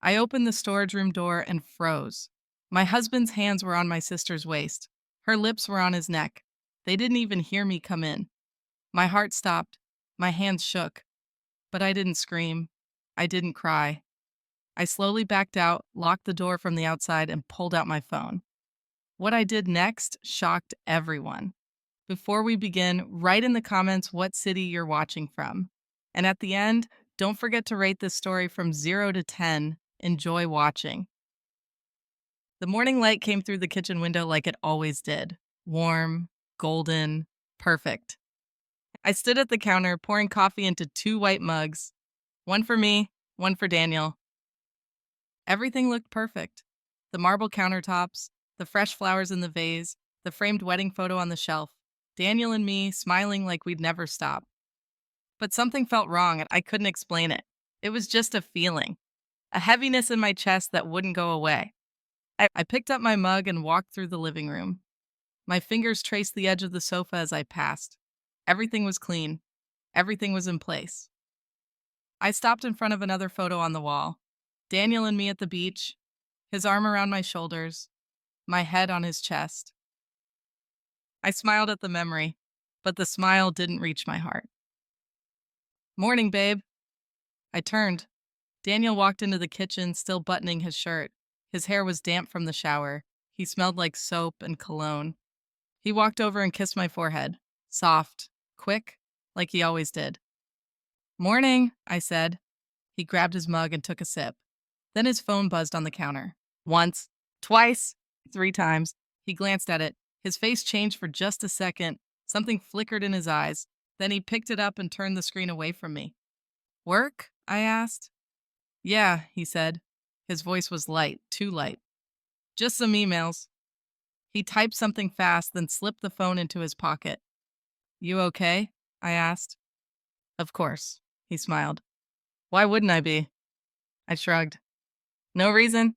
I opened the storage room door and froze. My husband's hands were on my sister's waist. Her lips were on his neck. They didn't even hear me come in. My heart stopped. My hands shook. But I didn't scream. I didn't cry. I slowly backed out, locked the door from the outside, and pulled out my phone. What I did next shocked everyone. Before we begin, write in the comments what city you're watching from. And at the end, don't forget to rate this story from 0 to 10. Enjoy watching. The morning light came through the kitchen window like it always did. Warm, golden, perfect. I stood at the counter pouring coffee into two white mugs, one for me, one for Daniel. Everything looked perfect. The marble countertops, the fresh flowers in the vase, the framed wedding photo on the shelf, Daniel and me smiling like we'd never stop. But something felt wrong and I couldn't explain it. It was just a feeling, a heaviness in my chest that wouldn't go away. I picked up my mug and walked through the living room. My fingers traced the edge of the sofa as I passed. Everything was clean. Everything was in place. I stopped in front of another photo on the wall. Daniel and me at the beach, his arm around my shoulders, my head on his chest. I smiled at the memory, but the smile didn't reach my heart. Morning, babe. I turned. Daniel walked into the kitchen, still buttoning his shirt. His hair was damp from the shower. He smelled like soap and cologne. He walked over and kissed my forehead. Soft, quick, like he always did. Morning, I said. He grabbed his mug and took a sip. Then his phone buzzed on the counter. Once, twice, three times. He glanced at it. His face changed for just a second. Something flickered in his eyes. Then he picked it up and turned the screen away from me. Work? I asked. Yeah, he said. His voice was light, too light. Just some emails. He typed something fast, then slipped the phone into his pocket. You okay? I asked. Of course, he smiled. Why wouldn't I be? I shrugged. No reason.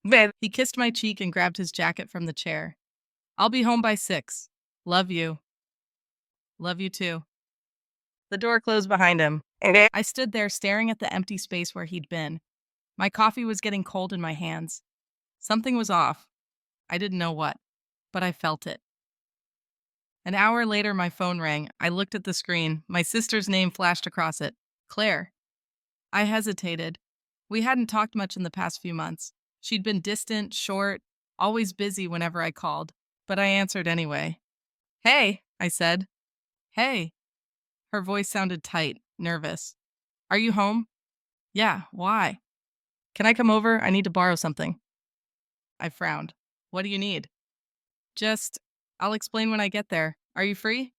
Babe. He kissed my cheek and grabbed his jacket from the chair. I'll be home by 6. Love you. Love you too. The door closed behind him. I stood there staring at the empty space where he'd been. My coffee was getting cold in my hands. Something was off. I didn't know what, but I felt it. An hour later, my phone rang. I looked at the screen. My sister's name flashed across it. Claire. I hesitated. We hadn't talked much in the past few months. She'd been distant, short, always busy whenever I called, but I answered anyway. Hey, I said. Hey. Her voice sounded tight, nervous. Are you home? Yeah, why? Can I come over? I need to borrow something. I frowned. What do you need? Just, I'll explain when I get there. Are you free?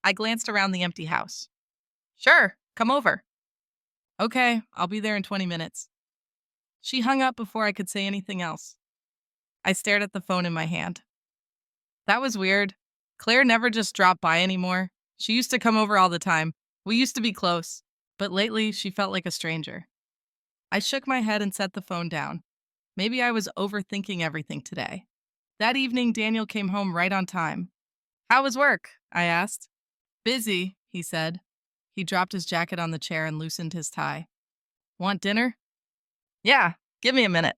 I glanced around the empty house. Sure, come over. Okay, I'll be there in 20 minutes. She hung up before I could say anything else. I stared at the phone in my hand. That was weird. Claire never just dropped by anymore. She used to come over all the time. We used to be close, but lately she felt like a stranger. I shook my head and set the phone down. Maybe I was overthinking everything today. That evening, Daniel came home right on time. How was work? I asked. Busy, he said. He dropped his jacket on the chair and loosened his tie. Want dinner? Yeah, give me a minute.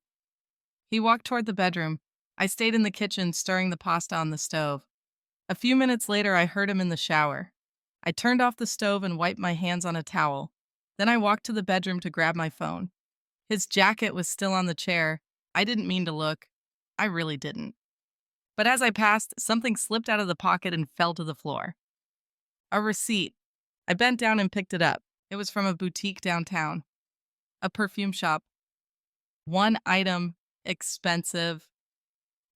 He walked toward the bedroom. I stayed in the kitchen, stirring the pasta on the stove. A few minutes later, I heard him in the shower. I turned off the stove and wiped my hands on a towel. Then I walked to the bedroom to grab my phone. His jacket was still on the chair. I didn't mean to look. I really didn't. But as I passed, something slipped out of the pocket and fell to the floor. A receipt. I bent down and picked it up. It was from a boutique downtown. A perfume shop. One item, expensive.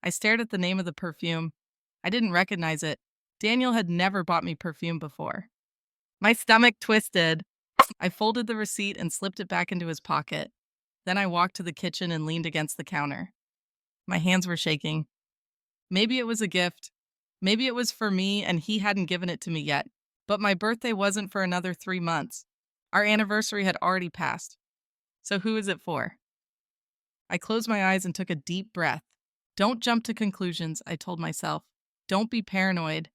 I stared at the name of the perfume. I didn't recognize it. Daniel had never bought me perfume before. My stomach twisted. I folded the receipt and slipped it back into his pocket. Then I walked to the kitchen and leaned against the counter. My hands were shaking. Maybe it was a gift. Maybe it was for me and he hadn't given it to me yet. But my birthday wasn't for another 3 months. Our anniversary had already passed. So who is it for? I closed my eyes and took a deep breath. Don't jump to conclusions, I told myself. Don't be paranoid.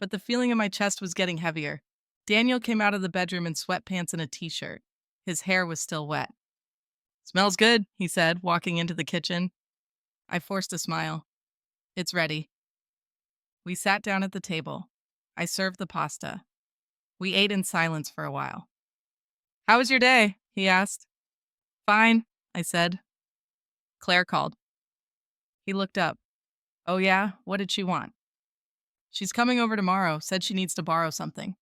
But the feeling in my chest was getting heavier. Daniel came out of the bedroom in sweatpants and a t-shirt. His hair was still wet. Smells good, he said, walking into the kitchen. I forced a smile. It's ready. We sat down at the table. I served the pasta. We ate in silence for a while. How was your day? He asked. Fine, I said. Claire called. He looked up. Oh, yeah? What did she want? She's coming over tomorrow, said she needs to borrow something.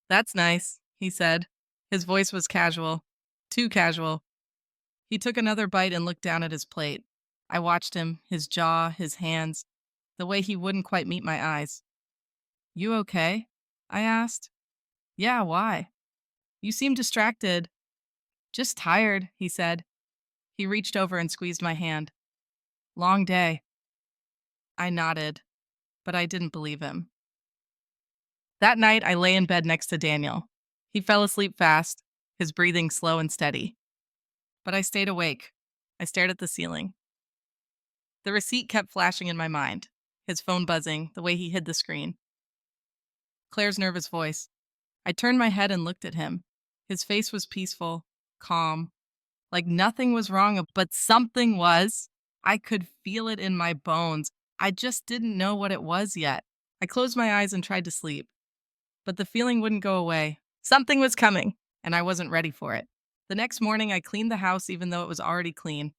That's nice, he said. His voice was casual. Too casual. He took another bite and looked down at his plate. I watched him, his jaw, his hands, the way he wouldn't quite meet my eyes. You okay? I asked. Yeah, why? You seem distracted. Just tired, he said. He reached over and squeezed my hand. Long day. I nodded, but I didn't believe him. That night, I lay in bed next to Daniel. He fell asleep fast, his breathing slow and steady. But I stayed awake. I stared at the ceiling. The receipt kept flashing in my mind, his phone buzzing, the way he hid the screen. Claire's nervous voice. I turned my head and looked at him. His face was peaceful, calm, like nothing was wrong, but something was. I could feel it in my bones. I just didn't know what it was yet. I closed my eyes and tried to sleep, but the feeling wouldn't go away. Something was coming, and I wasn't ready for it. The next morning, I cleaned the house even though it was already clean.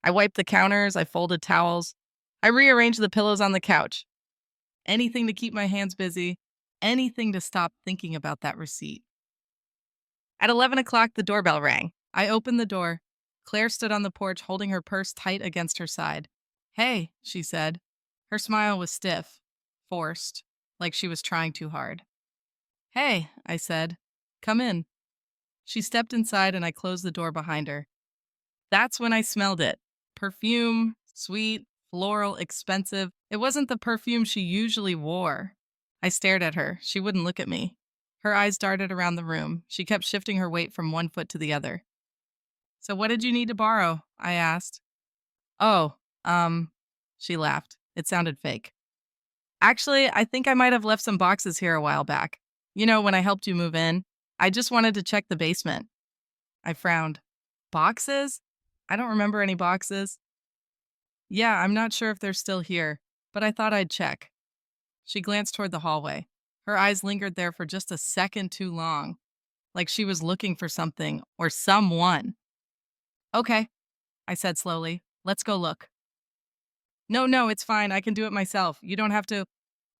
I wiped the counters, I folded towels, I rearranged the pillows on the couch. Anything to keep my hands busy, anything to stop thinking about that receipt. At 11 o'clock, the doorbell rang. I opened the door. Claire stood on the porch holding her purse tight against her side. Hey, she said. Her smile was stiff, forced, like she was trying too hard. Hey, I said. Come in. She stepped inside and I closed the door behind her. That's when I smelled it. Perfume, sweet, floral, expensive. It wasn't the perfume she usually wore. I stared at her. She wouldn't look at me. Her eyes darted around the room. She kept shifting her weight from one foot to the other. So what did you need to borrow? I asked. Oh, she laughed. It sounded fake. Actually, I think I might have left some boxes here a while back. You know, when I helped you move in. I just wanted to check the basement. I frowned. Boxes? I don't remember any boxes. Yeah, I'm not sure if they're still here, but I thought I'd check. She glanced toward the hallway. Her eyes lingered there for just a second too long, like she was looking for something or someone. Okay, I said slowly. Let's go look. No, it's fine. I can do it myself. You don't have to.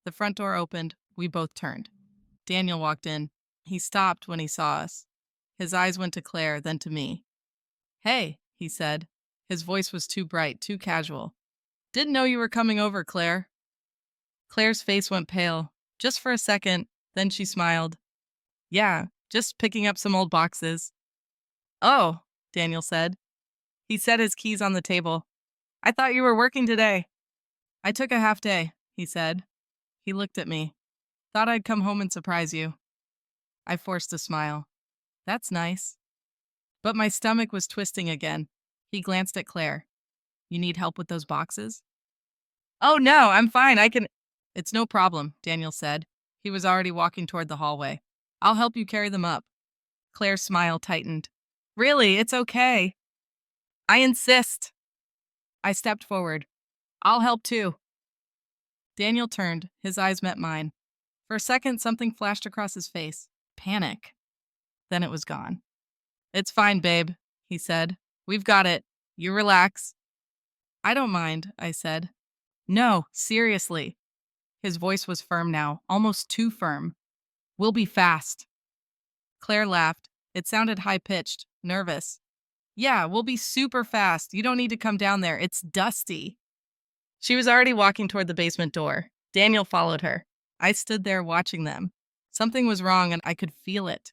The front door opened. We both turned. Daniel walked in. He stopped when he saw us. His eyes went to Claire, then to me. Hey, he said. His voice was too bright, too casual. Didn't know you were coming over, Claire. Claire's face went pale, just for a second, then she smiled. Yeah, just picking up some old boxes. Oh, Daniel said. He set his keys on the table. I thought you were working today. I took a half day, he said. He looked at me. Thought I'd come home and surprise you. I forced a smile. That's nice. But my stomach was twisting again. He glanced at Claire. You need help with those boxes? Oh, no, I'm fine. I can. It's no problem, Daniel said. He was already walking toward the hallway. I'll help you carry them up. Claire's smile tightened. Really, it's okay. I insist. I stepped forward. I'll help too. Daniel turned. His eyes met mine. For a second, something flashed across his face. Panic. Then it was gone. It's fine, babe, he said. We've got it. You relax. I don't mind, I said. No, seriously. His voice was firm now, almost too firm. We'll be fast. Claire laughed. It sounded high-pitched, nervous. Yeah, we'll be super fast. You don't need to come down there. It's dusty. She was already walking toward the basement door. Daniel followed her. I stood there watching them. Something was wrong and I could feel it.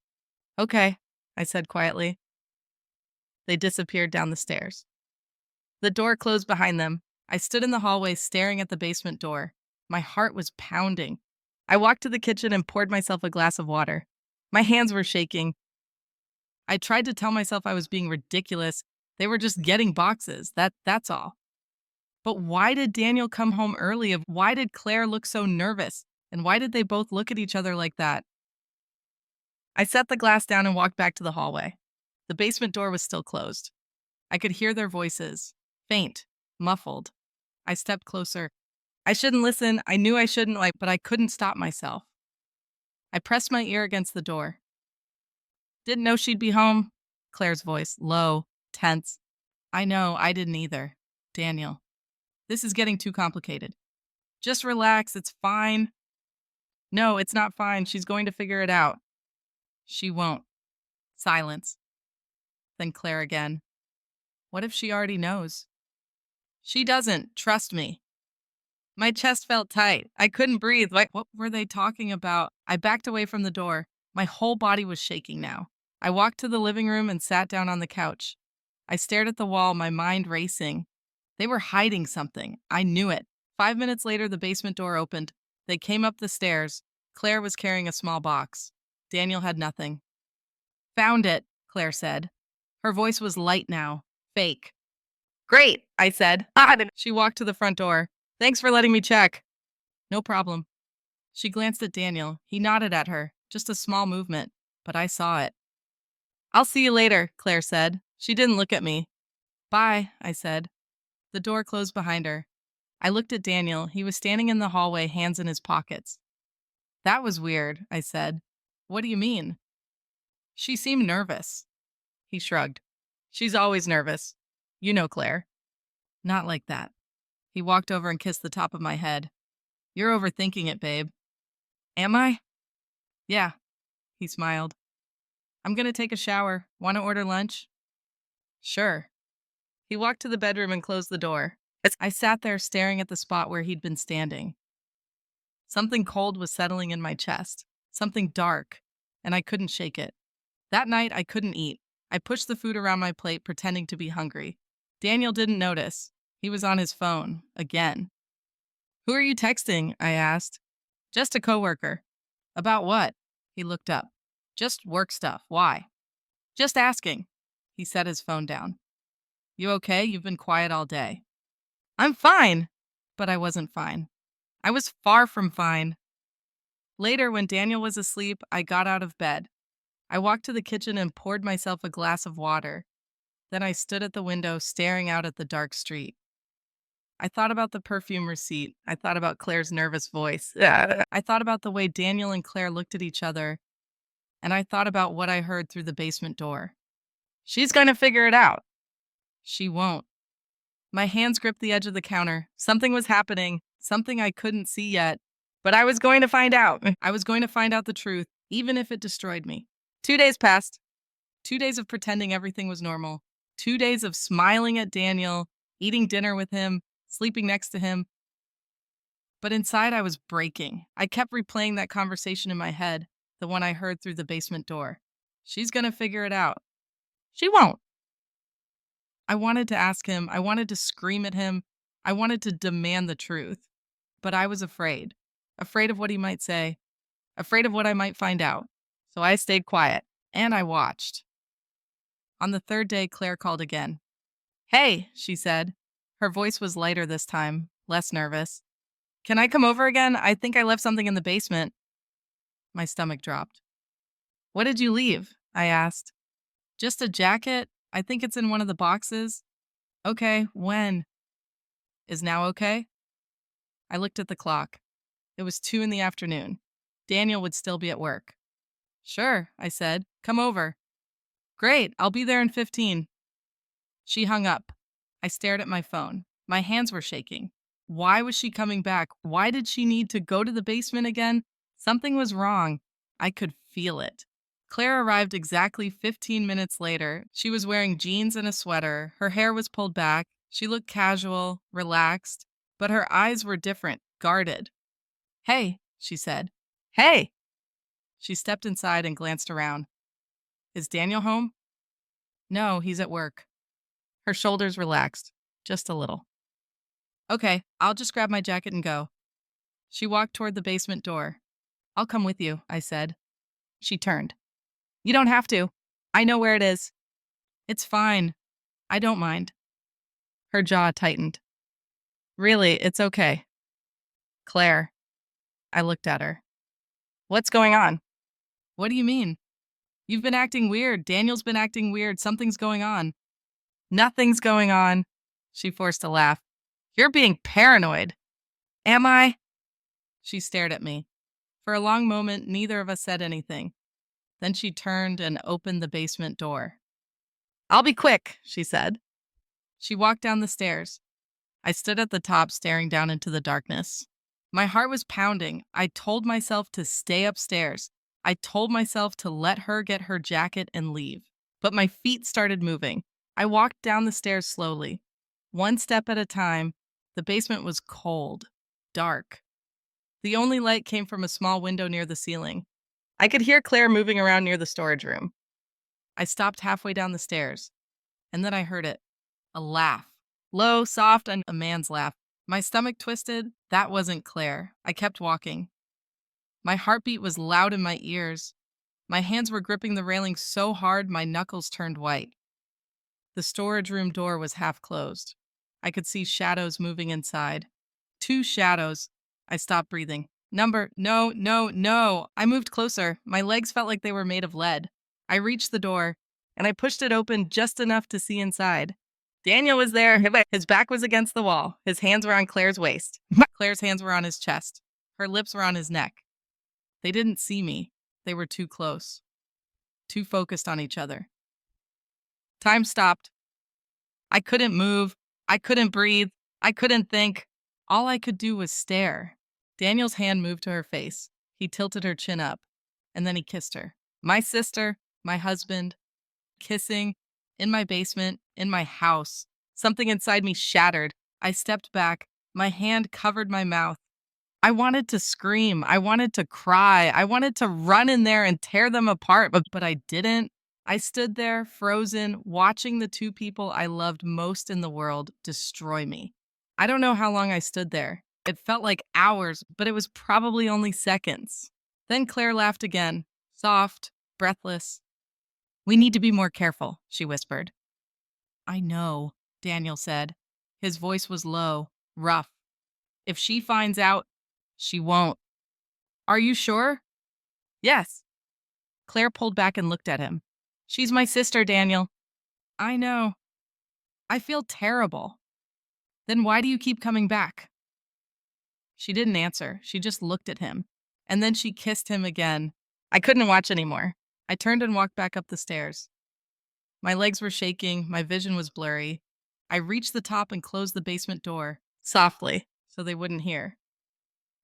Okay, I said quietly. They disappeared down the stairs. The door closed behind them. I stood in the hallway staring at the basement door. My heart was pounding. I walked to the kitchen and poured myself a glass of water. My hands were shaking. I tried to tell myself I was being ridiculous. They were just getting boxes. That's all. But why did Daniel come home early? Why did Claire look so nervous? And why did they both look at each other like that? I set the glass down and walked back to the hallway. The basement door was still closed. I could hear their voices, faint, muffled. I stepped closer. I shouldn't listen. I knew I shouldn't, but I couldn't stop myself. I pressed my ear against the door. Didn't know she'd be home. Claire's voice, low, tense. I know, I didn't either. Daniel, this is getting too complicated. Just relax, it's fine. No, it's not fine. She's going to figure it out. She won't. Silence. Then Claire again. What if she already knows? She doesn't. Trust me. My chest felt tight. I couldn't breathe. What were they talking about? I backed away from the door. My whole body was shaking now. I walked to the living room and sat down on the couch. I stared at the wall, my mind racing. They were hiding something. I knew it. 5 minutes later, the basement door opened. They came up the stairs. Claire was carrying a small box. Daniel had nothing. Found it, Claire said. Her voice was light now. Fake. Great, I said. She walked to the front door. Thanks for letting me check. No problem. She glanced at Daniel. He nodded at her. Just a small movement, but I saw it. I'll see you later, Claire said. She didn't look at me. Bye, I said. The door closed behind her. I looked at Daniel. He was standing in the hallway, hands in his pockets. That was weird, I said. What do you mean? She seemed nervous. He shrugged. She's always nervous. You know Claire. Not like that. He walked over and kissed the top of my head. You're overthinking it, babe. Am I? Yeah, he smiled. I'm gonna take a shower. Want to order lunch? Sure. He walked to the bedroom and closed the door. I sat there staring at the spot where he'd been standing. Something cold was settling in my chest. Something dark, and I couldn't shake it. That night, I couldn't eat. I pushed the food around my plate, pretending to be hungry. Daniel didn't notice. He was on his phone, again. Who are you texting? I asked. Just a coworker. About what? He looked up. Just work stuff. Why? Just asking. He set his phone down. You okay? You've been quiet all day. I'm fine. But I wasn't fine. I was far from fine. Later, when Daniel was asleep, I got out of bed. I walked to the kitchen and poured myself a glass of water. Then I stood at the window, staring out at the dark street. I thought about the perfume receipt. I thought about Claire's nervous voice. I thought about the way Daniel and Claire looked at each other. And I thought about what I heard through the basement door. She's going to figure it out. She won't. My hands gripped the edge of the counter. Something was happening, something I couldn't see yet. But I was going to find out. I was going to find out the truth, even if it destroyed me. 2 days passed. 2 days of pretending everything was normal. 2 days of smiling at Daniel, eating dinner with him, sleeping next to him. But inside I was breaking. I kept replaying that conversation in my head, the one I heard through the basement door. She's going to figure it out. She won't. I wanted to ask him. I wanted to scream at him. I wanted to demand the truth. But I was afraid. Afraid of what he might say. Afraid of what I might find out. So I stayed quiet. And I watched. On the third day, Claire called again. Hey, she said. Her voice was lighter this time, less nervous. Can I come over again? I think I left something in the basement. My stomach dropped. What did you leave? I asked. Just a jacket. I think it's in one of the boxes. Okay, when? Is now okay? I looked at the clock. It was 2 in the afternoon. Daniel would still be at work. Sure, I said. Come over. Great, I'll be there in 15. She hung up. I stared at my phone. My hands were shaking. Why was she coming back? Why did she need to go to the basement again? Something was wrong. I could feel it. Claire arrived exactly 15 minutes later. She was wearing jeans and a sweater. Her hair was pulled back. She looked casual, relaxed, but her eyes were different, guarded. Hey, she said. Hey! She stepped inside and glanced around. Is Daniel home? No, he's at work. Her shoulders relaxed, just a little. Okay, I'll just grab my jacket and go. She walked toward the basement door. I'll come with you, I said. She turned. You don't have to. I know where it is. It's fine. I don't mind. Her jaw tightened. Really, it's okay. Claire. I looked at her. What's going on? What do you mean? You've been acting weird. Daniel's been acting weird. Something's going on. Nothing's going on. She forced a laugh. You're being paranoid. Am I? She stared at me. For a long moment, neither of us said anything. Then she turned and opened the basement door. I'll be quick, she said. She walked down the stairs. I stood at the top, staring down into the darkness. My heart was pounding. I told myself to stay upstairs. I told myself to let her get her jacket and leave. But my feet started moving. I walked down the stairs slowly. One step at a time. The basement was cold, dark. The only light came from a small window near the ceiling. I could hear Claire moving around near the storage room. I stopped halfway down the stairs, and then I heard it. A laugh. Low, soft, and a man's laugh. My stomach twisted. That wasn't Claire. I kept walking. My heartbeat was loud in my ears. My hands were gripping the railing so hard my knuckles turned white. The storage room door was half closed. I could see shadows moving inside. 2 shadows. I stopped breathing. No, no, no. I moved closer. My legs felt like they were made of lead. I reached the door, and I pushed it open just enough to see inside. Daniel was there. His back was against the wall. His hands were on Claire's waist. Claire's hands were on his chest. Her lips were on his neck. They didn't see me. They were too close, too focused on each other. Time stopped. I couldn't move. I couldn't breathe. I couldn't think. All I could do was stare. Daniel's hand moved to her face. He tilted her chin up, and then he kissed her. My sister, my husband, kissing, in my basement, in my house. Something inside me shattered. I stepped back. My hand covered my mouth. I wanted to scream. I wanted to cry. I wanted to run in there and tear them apart, but I didn't. I stood there, frozen, watching the 2 people I loved most in the world destroy me. I don't know how long I stood there. It felt like hours, but it was probably only seconds. Then Claire laughed again, soft, breathless. We need to be more careful, she whispered. I know, Daniel said. His voice was low, rough. If she finds out, she won't. Are you sure? Yes. Claire pulled back and looked at him. She's my sister, Daniel. I know. I feel terrible. Then why do you keep coming back? She didn't answer. She just looked at him. And then she kissed him again. I couldn't watch anymore. I turned and walked back up the stairs. My legs were shaking. My vision was blurry. I reached the top and closed the basement door, softly, so they wouldn't hear.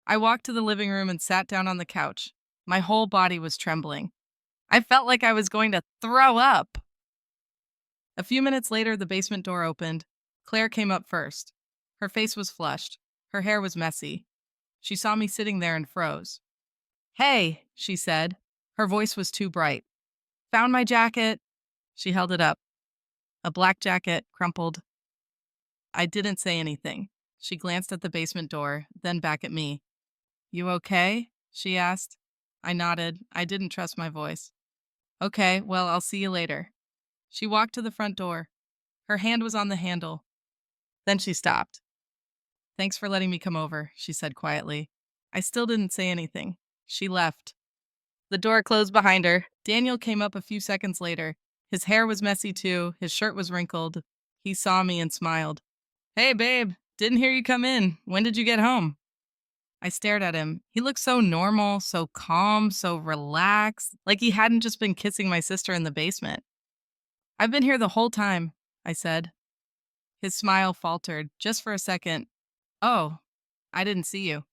I walked to the living room and sat down on the couch. My whole body was trembling. I felt like I was going to throw up. A few minutes later, the basement door opened. Claire came up first. Her face was flushed. Her hair was messy. She saw me sitting there and froze. Hey, she said. Her voice was too bright. Found my jacket. She held it up. A black jacket, crumpled. I didn't say anything. She glanced at the basement door, then back at me. You okay? She asked. I nodded. I didn't trust my voice. Okay, well, I'll see you later. She walked to the front door. Her hand was on the handle. Then she stopped. Thanks for letting me come over, she said quietly. I still didn't say anything. She left. The door closed behind her. Daniel came up a few seconds later. His hair was messy too. His shirt was wrinkled. He saw me and smiled. Hey, babe, didn't hear you come in. When did you get home? I stared at him. He looked so normal, so calm, so relaxed, like he hadn't just been kissing my sister in the basement. I've been here the whole time, I said. His smile faltered, just for a second. Oh, I didn't see you.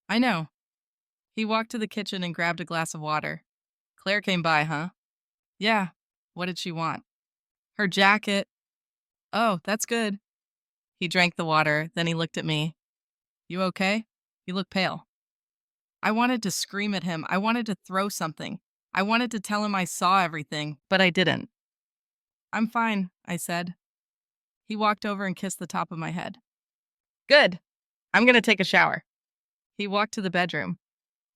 I know. He walked to the kitchen and grabbed a glass of water. Claire came by, huh? Yeah. What did she want? Her jacket. Oh, that's good. He drank the water, then he looked at me. You okay? You look pale. I wanted to scream at him. I wanted to throw something. I wanted to tell him I saw everything, but I didn't. I'm fine, I said. He walked over and kissed the top of my head. Good. I'm going to take a shower. He walked to the bedroom.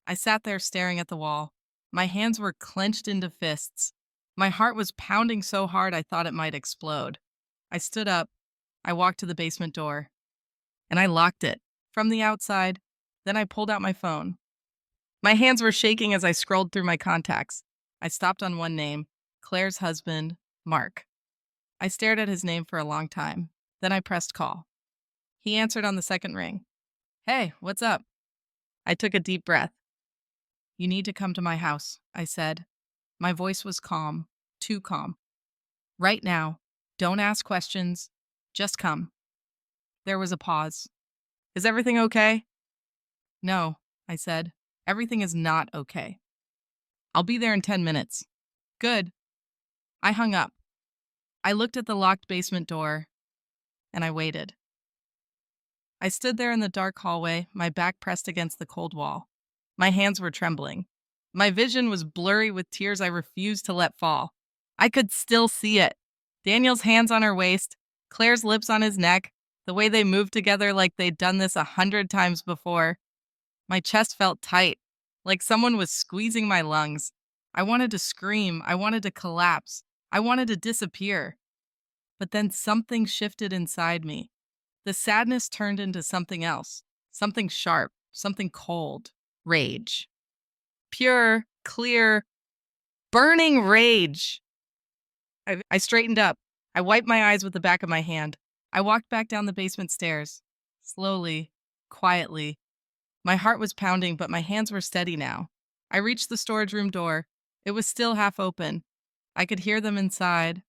I sat there staring at the wall. My hands were clenched into fists. My heart was pounding so hard I thought it might explode. I stood up. I walked to the basement door. And I locked it from the outside. Then I pulled out my phone. My hands were shaking as I scrolled through my contacts. I stopped on one name, Claire's husband, Mark. I stared at his name for a long time. Then I pressed call. He answered on the second ring. Hey, what's up? I took a deep breath. You need to come to my house, I said. My voice was calm, too calm. Right now. Don't ask questions. Just come. There was a pause. Is everything okay? No, I said. Everything is not okay. I'll be there in 10 minutes. Good. I hung up. I looked at the locked basement door, and I waited. I stood there in the dark hallway, my back pressed against the cold wall. My hands were trembling. My vision was blurry with tears I refused to let fall. I could still see it. Daniel's hands on her waist, Claire's lips on his neck, the way they moved together like they'd done this 100 times before. My chest felt tight, like someone was squeezing my lungs. I wanted to scream. I wanted to collapse. I wanted to disappear. But then something shifted inside me. The sadness turned into something else, something sharp, something cold. Rage. Pure, clear, burning rage. I straightened up. I wiped my eyes with the back of my hand. I walked back down the basement stairs. Slowly, quietly. My heart was pounding, but my hands were steady now. I reached the storage room door. It was still half open. I could hear them inside,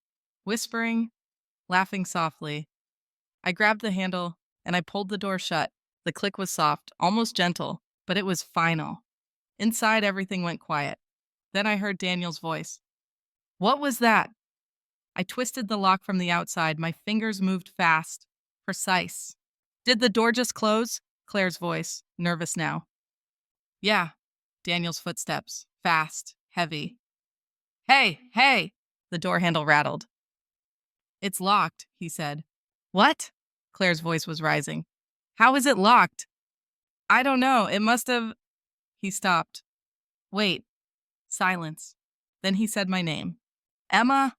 whispering, laughing softly. I grabbed the handle and I pulled the door shut. The click was soft, almost gentle, but it was final. Inside, everything went quiet. Then I heard Daniel's voice. What was that? I twisted the lock from the outside. My fingers moved fast, precise. Did the door just close? Claire's voice, nervous now. Yeah. Daniel's footsteps, fast, heavy. Hey, hey! The door handle rattled. It's locked, he said. What? Claire's voice was rising. How is it locked? I don't know. It must have. He stopped. Wait. Silence. Then he said my name. Emma?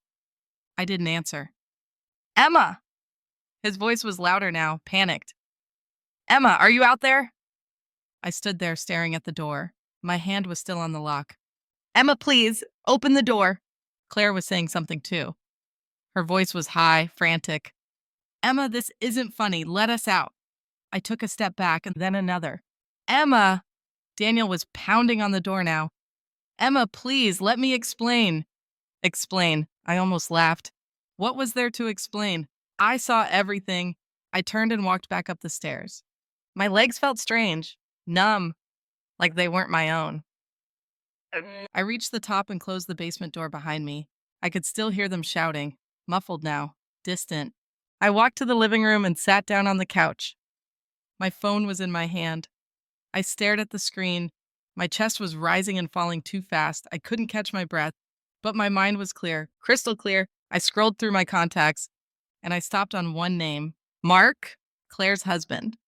I didn't answer. Emma! His voice was louder now, panicked. Emma, are you out there? I stood there staring at the door. My hand was still on the lock. Emma, please, open the door. Claire was saying something too. Her voice was high, frantic. Emma, this isn't funny. Let us out. I took a step back and then another. Emma! Daniel was pounding on the door now. Emma, please, let me explain. Explain. I almost laughed. What was there to explain? I saw everything. I turned and walked back up the stairs. My legs felt strange, numb, like they weren't my own. I reached the top and closed the basement door behind me. I could still hear them shouting, muffled now, distant. I walked to the living room and sat down on the couch. My phone was in my hand. I stared at the screen. My chest was rising and falling too fast. I couldn't catch my breath, but my mind was clear, crystal clear. I scrolled through my contacts, and I stopped on one name. Mark, Claire's husband.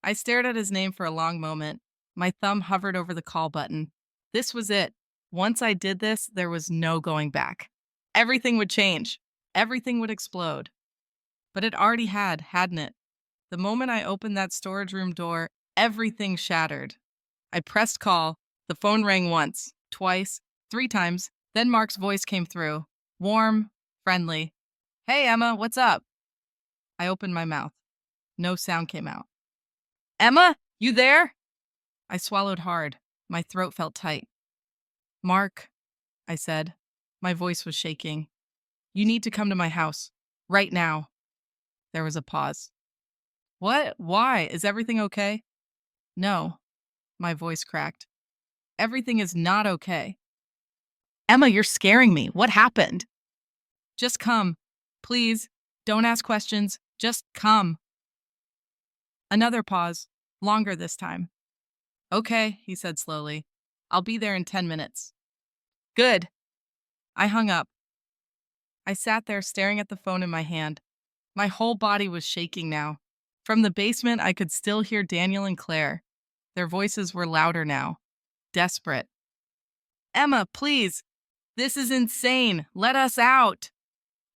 I stared at his name for a long moment. My thumb hovered over the call button. This was it. Once I did this, there was no going back. Everything would change. Everything would explode. But it already had, hadn't it? The moment I opened that storage room door, everything shattered. I pressed call. The phone rang once, twice, 3 times. Then Mark's voice came through. Warm, friendly. Hey, Emma, what's up? I opened my mouth. No sound came out. Emma, you there? I swallowed hard. My throat felt tight. Mark, I said. My voice was shaking. You need to come to my house. Right now. There was a pause. What? Why? Is everything okay? No. My voice cracked. Everything is not okay. Emma, you're scaring me. What happened? Just come. Please. Don't ask questions. Just come. Another pause. Longer this time. Okay, he said slowly. I'll be there in 10 minutes. Good. I hung up. I sat there staring at the phone in my hand. My whole body was shaking now. From the basement, I could still hear Daniel and Claire. Their voices were louder now. Desperate. Emma, please. This is insane. Let us out.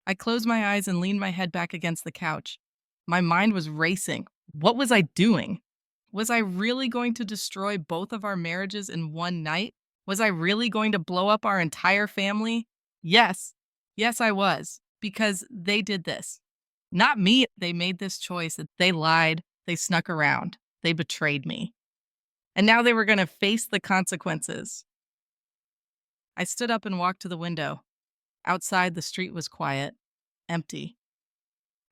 I closed my eyes and leaned my head back against the couch. My mind was racing. What was I doing? Was I really going to destroy both of our marriages in one night? Was I really going to blow up our entire family? Yes. Yes, I was. because they did this. Not me. They made this choice. They lied. They snuck around. They betrayed me. And now they were going to face the consequences. I stood up and walked to the window. Outside, the street was quiet, empty.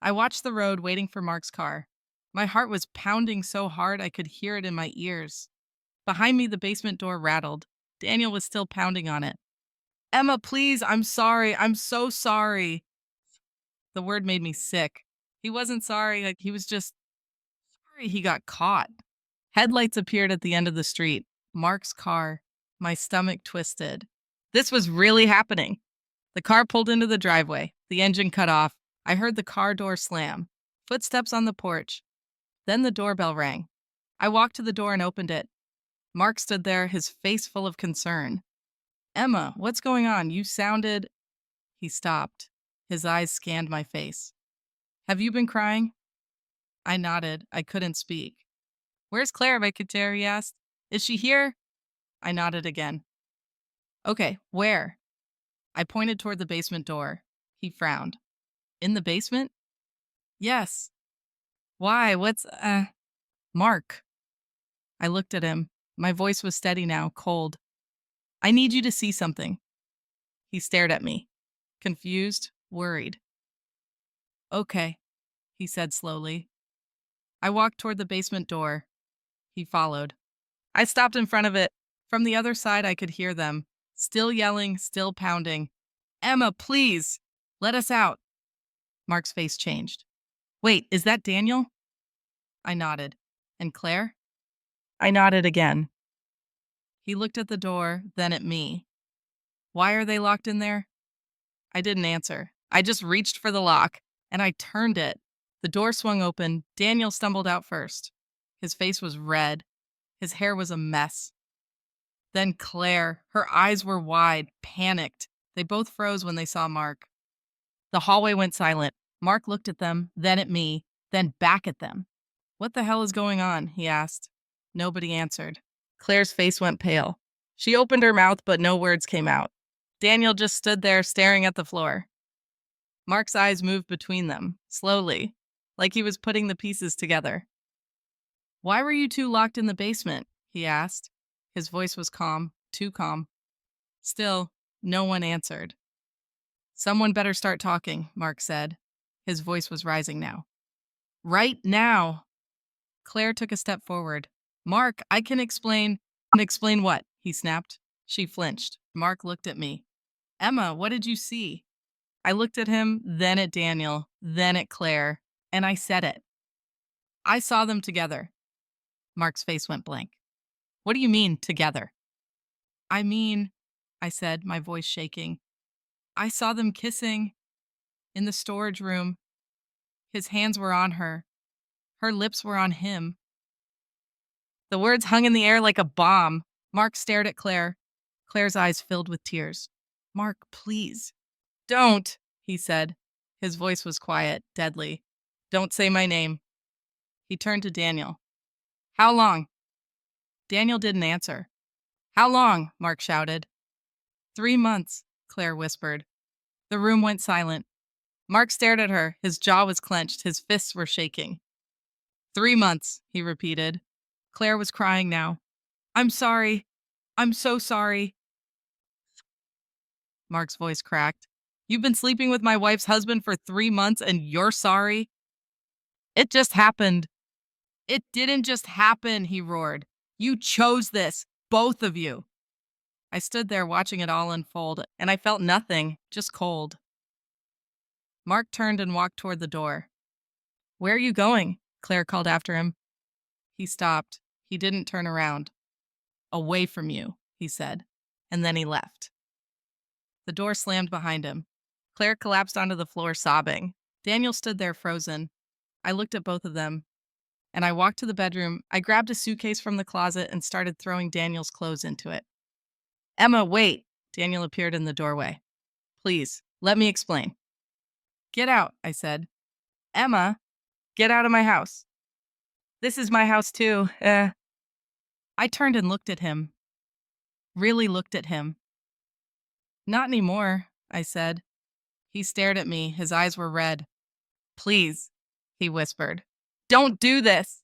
I watched the road waiting for Mark's car. My heart was pounding so hard I could hear it in my ears. Behind me, the basement door rattled. Daniel was still pounding on it. Emma, please, I'm sorry. I'm so sorry. The word made me sick. He wasn't sorry. He was just sorry he got caught. Headlights appeared at the end of the street. Mark's car. My stomach twisted. This was really happening. The car pulled into the driveway. The engine cut off. I heard the car door slam. Footsteps on the porch. Then the doorbell rang. I walked to the door and opened it. Mark stood there, his face full of concern. Emma, what's going on? You sounded... He stopped. His eyes scanned my face. Have you been crying? I nodded. I couldn't speak. Where's Claire, Victor? He asked. Is she here? I nodded again. Okay, where? I pointed toward the basement door. He frowned. In the basement? Yes. Why? What's, Mark. I looked at him. My voice was steady now, cold. I need you to see something. He stared at me, confused, worried. Okay, he said slowly. I walked toward the basement door. He followed. I stopped in front of it. From the other side, I could hear them, still yelling, still pounding. Emma, please, let us out. Mark's face changed. Wait, is that Daniel? I nodded. And Claire? I nodded again. He looked at the door, then at me. Why are they locked in there? I didn't answer. I just reached for the lock, and I turned it. The door swung open. Daniel stumbled out first. His face was red. His hair was a mess. Then Claire. Her eyes were wide, panicked. They both froze when they saw Mark. The hallway went silent. Mark looked at them, then at me, then back at them. What the hell is going on? He asked. Nobody answered. Claire's face went pale. She opened her mouth, but no words came out. Daniel just stood there staring at the floor. Mark's eyes moved between them, slowly, like he was putting the pieces together. Why were you two locked in the basement? He asked. His voice was calm, too calm. Still, no one answered. Someone better start talking, Mark said. His voice was rising now. Right now. Claire took a step forward. Mark, I can explain. Explain what? He snapped. She flinched. Mark looked at me. Emma, what did you see? I looked at him, then at Daniel, then at Claire, and I said it. I saw them together. Mark's face went blank. What do you mean, together? I mean, I said, my voice shaking. I saw them kissing in the storage room. His hands were on her. Her lips were on him. The words hung in the air like a bomb. Mark stared at Claire. Claire's eyes filled with tears. Mark, please. Don't, he said. His voice was quiet, deadly. Don't say my name. He turned to Daniel. How long? Daniel didn't answer. How long? Mark shouted. 3 months, Claire whispered. The room went silent. Mark stared at her. His jaw was clenched. His fists were shaking. 3 months, he repeated. Claire was crying now. I'm sorry. I'm so sorry. Mark's voice cracked. You've been sleeping with my wife's husband for 3 months and you're sorry? It just happened. It didn't just happen, he roared. You chose this, both of you. I stood there watching it all unfold, and I felt nothing, just cold. Mark turned and walked toward the door. Where are you going? Claire called after him. He stopped. He didn't turn around. Away from you, he said, and then he left. The door slammed behind him. Claire collapsed onto the floor, sobbing. Daniel stood there frozen. I looked at both of them, and I walked to the bedroom. I grabbed a suitcase from the closet and started throwing Daniel's clothes into it. Emma, wait! Daniel appeared in the doorway. Please, let me explain. Get out, I said. Emma, get out of my house. This is my house too. I turned and looked at him. Really looked at him. Not anymore, I said. He stared at me. His eyes were red. Please, he whispered. Don't do this.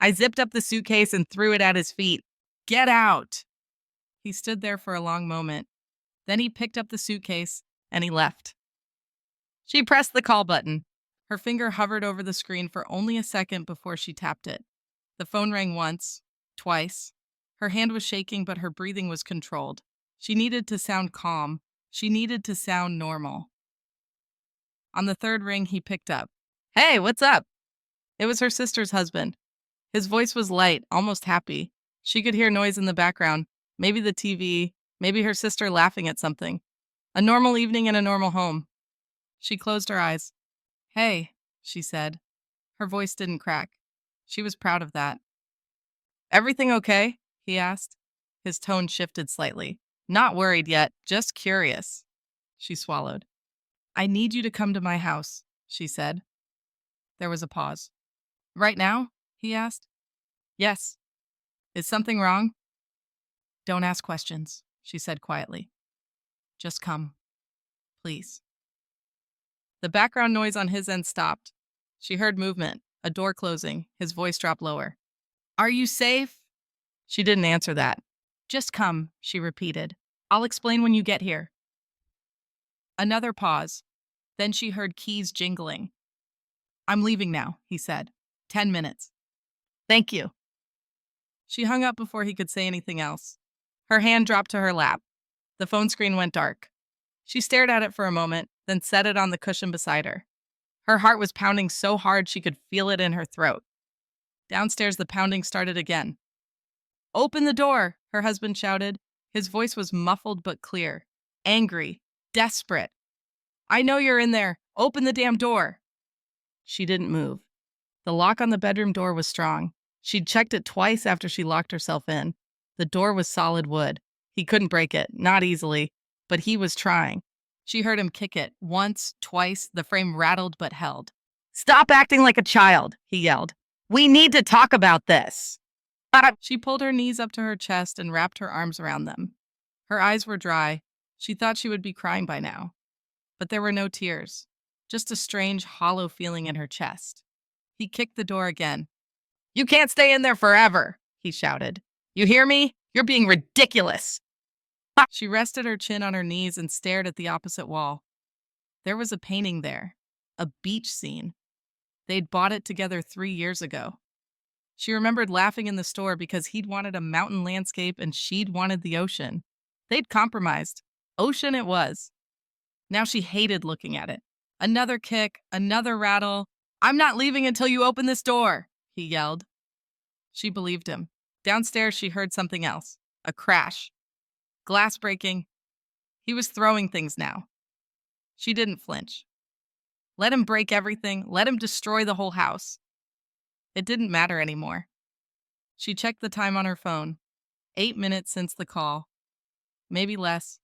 I zipped up the suitcase and threw it at his feet. Get out. He stood there for a long moment. Then he picked up the suitcase and he left. She pressed the call button. Her finger hovered over the screen for only a second before she tapped it. The phone rang once, twice. Her hand was shaking, but her breathing was controlled. She needed to sound calm. She needed to sound normal. On the third ring, he picked up. Hey, what's up? It was her sister's husband. His voice was light, almost happy. She could hear noise in the background. Maybe the TV, maybe her sister laughing at something. A normal evening in a normal home. She closed her eyes. Hey, she said. Her voice didn't crack. She was proud of that. Everything okay? He asked. His tone shifted slightly. Not worried yet, just curious. She swallowed. I need you to come to my house, she said. There was a pause. Right now? He asked. Yes. Is something wrong? Don't ask questions, she said quietly. Just come, please. The background noise on his end stopped. She heard movement, a door closing. His voice dropped lower. Are you safe? She didn't answer that. Just come, she repeated. I'll explain when you get here. Another pause. Then she heard keys jingling. I'm leaving now, he said. 10 minutes. Thank you. She hung up before he could say anything else. Her hand dropped to her lap. The phone screen went dark. She stared at it for a moment, then set it on the cushion beside her. Her heart was pounding so hard she could feel it in her throat. Downstairs, the pounding started again. Open the door, her husband shouted. His voice was muffled but clear, angry, desperate. I know you're in there. Open the damn door. She didn't move. The lock on the bedroom door was strong. She'd checked it twice after she locked herself in. The door was solid wood. He couldn't break it, not easily, but he was trying. She heard him kick it. Once, twice, the frame rattled but held. Stop acting like a child, he yelled. We need to talk about this. She pulled her knees up to her chest and wrapped her arms around them. Her eyes were dry. She thought she would be crying by now. But there were no tears, just a strange, hollow feeling in her chest. He kicked the door again. You can't stay in there forever, he shouted. You hear me? You're being ridiculous. She rested her chin on her knees and stared at the opposite wall. There was a painting there, a beach scene. They'd bought it together 3 years ago. She remembered laughing in the store because he'd wanted a mountain landscape and she'd wanted the ocean. They'd compromised. Ocean it was. Now she hated looking at it. Another kick, another rattle. I'm not leaving until you open this door, he yelled. She believed him. Downstairs, she heard something else. A crash. Glass breaking. He was throwing things now. She didn't flinch. Let him break everything. Let him destroy the whole house. It didn't matter anymore. She checked the time on her phone. 8 minutes since the call. Maybe less.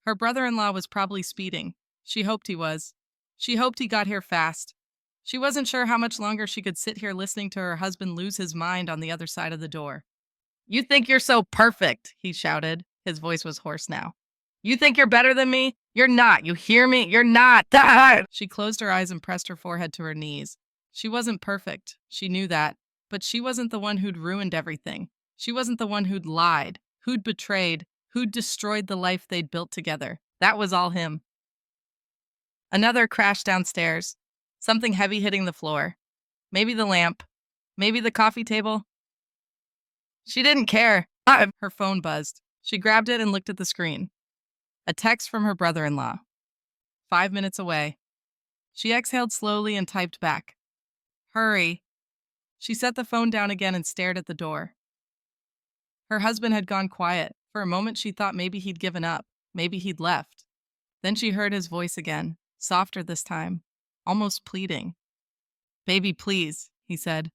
Her brother-in-law was probably speeding. She hoped he was. She hoped he got here fast. She wasn't sure how much longer she could sit here listening to her husband lose his mind on the other side of the door. You think you're so perfect, he shouted. His voice was hoarse now. You think you're better than me? You're not. You hear me? You're not. She closed her eyes and pressed her forehead to her knees. She wasn't perfect. She knew that. But she wasn't the one who'd ruined everything. She wasn't the one who'd lied, who'd betrayed, who'd destroyed the life they'd built together. That was all him. Another crash downstairs. Something heavy hitting the floor. Maybe the lamp. Maybe the coffee table. She didn't care. Her phone buzzed. She grabbed it and looked at the screen. A text from her brother-in-law. 5 minutes away. She exhaled slowly and typed back. Hurry. She set the phone down again and stared at the door. Her husband had gone quiet. For a moment she thought maybe he'd given up. Maybe he'd left. Then she heard his voice again, softer this time, almost pleading. Baby, please, he said.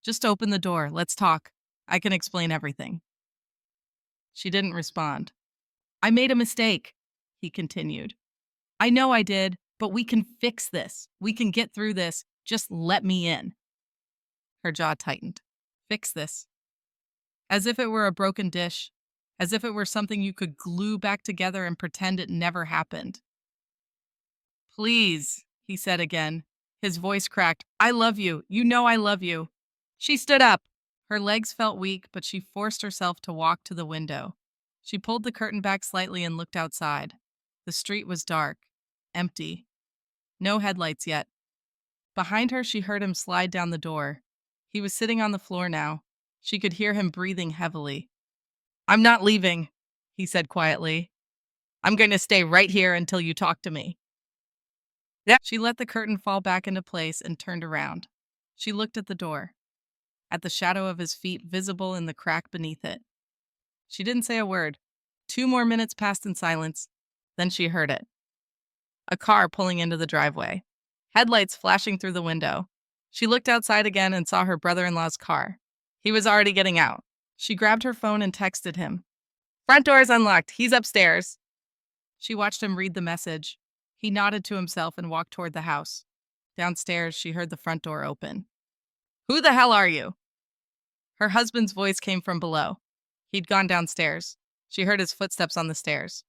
Just open the door. Let's talk. I can explain everything. She didn't respond. I made a mistake, he continued. I know I did, but we can fix this. We can get through this. Just let me in. Her jaw tightened. Fix this. As if it were a broken dish. As if it were something you could glue back together and pretend it never happened. Please, he said again. His voice cracked. I love you. You know I love you. She stood up. Her legs felt weak, but she forced herself to walk to the window. She pulled the curtain back slightly and looked outside. The street was dark, empty. No headlights yet. Behind her, she heard him slide down the door. He was sitting on the floor now. She could hear him breathing heavily. I'm not leaving, he said quietly. I'm going to stay right here until you talk to me. She let the curtain fall back into place and turned around. She looked at the door, at the shadow of his feet visible in the crack beneath it. She didn't say a word. 2 more minutes passed in silence. Then she heard it. A car pulling into the driveway. Headlights flashing through the window. She looked outside again and saw her brother-in-law's car. He was already getting out. She grabbed her phone and texted him. Front door is unlocked. He's upstairs. She watched him read the message. He nodded to himself and walked toward the house. Downstairs, she heard the front door open. Who the hell are you? Her husband's voice came from below. He'd gone downstairs. She heard his footsteps on the stairs.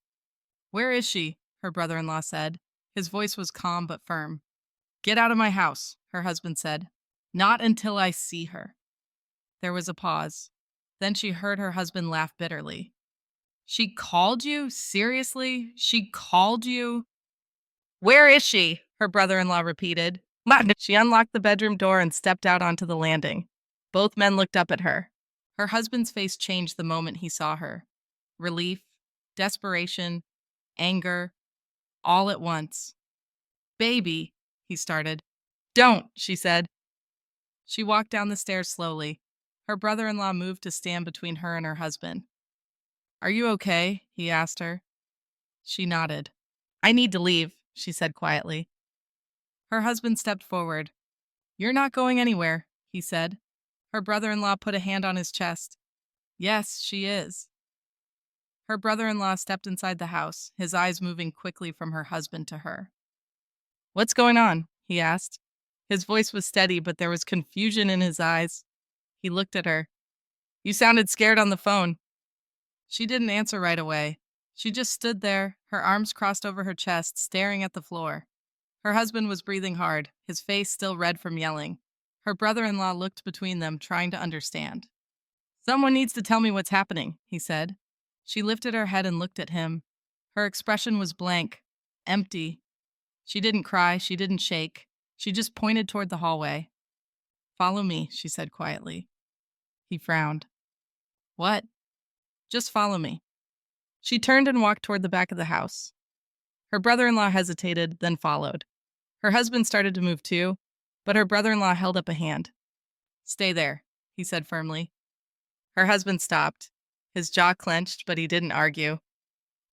Where is she? Her brother-in-law said. His voice was calm but firm. Get out of my house, her husband said. Not until I see her. There was a pause. Then she heard her husband laugh bitterly. She called you? Seriously? She called you? Where is she? Her brother-in-law repeated. She unlocked the bedroom door and stepped out onto the landing. Both men looked up at her. Her husband's face changed the moment he saw her. Relief, desperation, anger, all at once. Baby, he started. Don't, she said. She walked down the stairs slowly. Her brother-in-law moved to stand between her and her husband. Are you okay? He asked her. She nodded. I need to leave, she said quietly. Her husband stepped forward. You're not going anywhere, he said. Her brother-in-law put a hand on his chest. Yes, she is. Her brother-in-law stepped inside the house, his eyes moving quickly from her husband to her. What's going on? He asked. His voice was steady, but there was confusion in his eyes. He looked at her. You sounded scared on the phone. She didn't answer right away. She just stood there, her arms crossed over her chest, staring at the floor. Her husband was breathing hard, his face still red from yelling. Her brother-in-law looked between them, trying to understand. Someone needs to tell me what's happening, he said. She lifted her head and looked at him. Her expression was blank, empty. She didn't cry, she didn't shake. She just pointed toward the hallway. Follow me, she said quietly. He frowned. What? Just follow me. She turned and walked toward the back of the house. Her brother-in-law hesitated, then followed. Her husband started to move too, but her brother-in-law held up a hand. Stay there, he said firmly. Her husband stopped. His jaw clenched, but he didn't argue.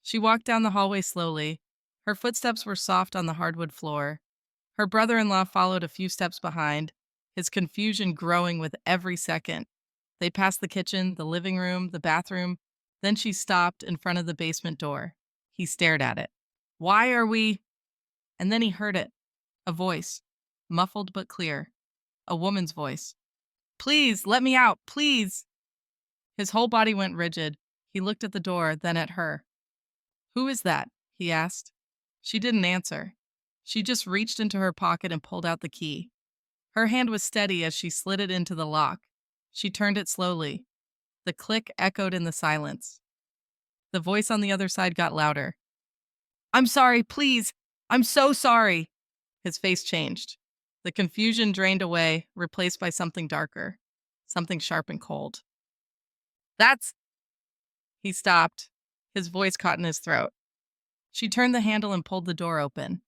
She walked down the hallway slowly. Her footsteps were soft on the hardwood floor. Her brother-in-law followed a few steps behind, his confusion growing with every second. They passed the kitchen, the living room, the bathroom. Then she stopped in front of the basement door. He stared at it. Why are we? And then he heard it. A voice, muffled but clear. A woman's voice. Please, let me out, please. His whole body went rigid. He looked at the door, then at her. Who is that? He asked. She didn't answer. She just reached into her pocket and pulled out the key. Her hand was steady as she slid it into the lock. She turned it slowly. The click echoed in the silence. The voice on the other side got louder. I'm sorry, please. I'm so sorry. His face changed. The confusion drained away, replaced by something darker, something sharp and cold. That's... He stopped. His voice caught in his throat. She turned the handle and pulled the door open.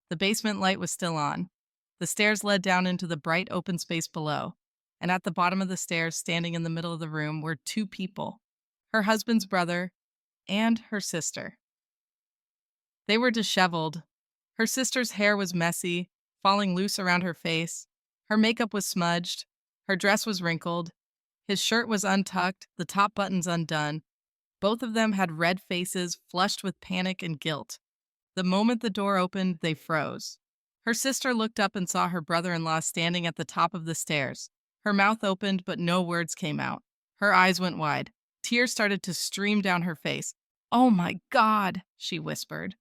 The basement light was still on. The stairs led down into the bright open space below, and at the bottom of the stairs, standing in the middle of the room, were 2 people, her husband's brother and her sister. They were disheveled. Her sister's hair was messy, falling loose around her face. Her makeup was smudged. Her dress was wrinkled. His shirt was untucked, the top buttons undone. Both of them had red faces, flushed with panic and guilt. The moment the door opened, they froze. Her sister looked up and saw her brother-in-law standing at the top of the stairs. Her mouth opened, but no words came out. Her eyes went wide. Tears started to stream down her face. Oh my God, she whispered.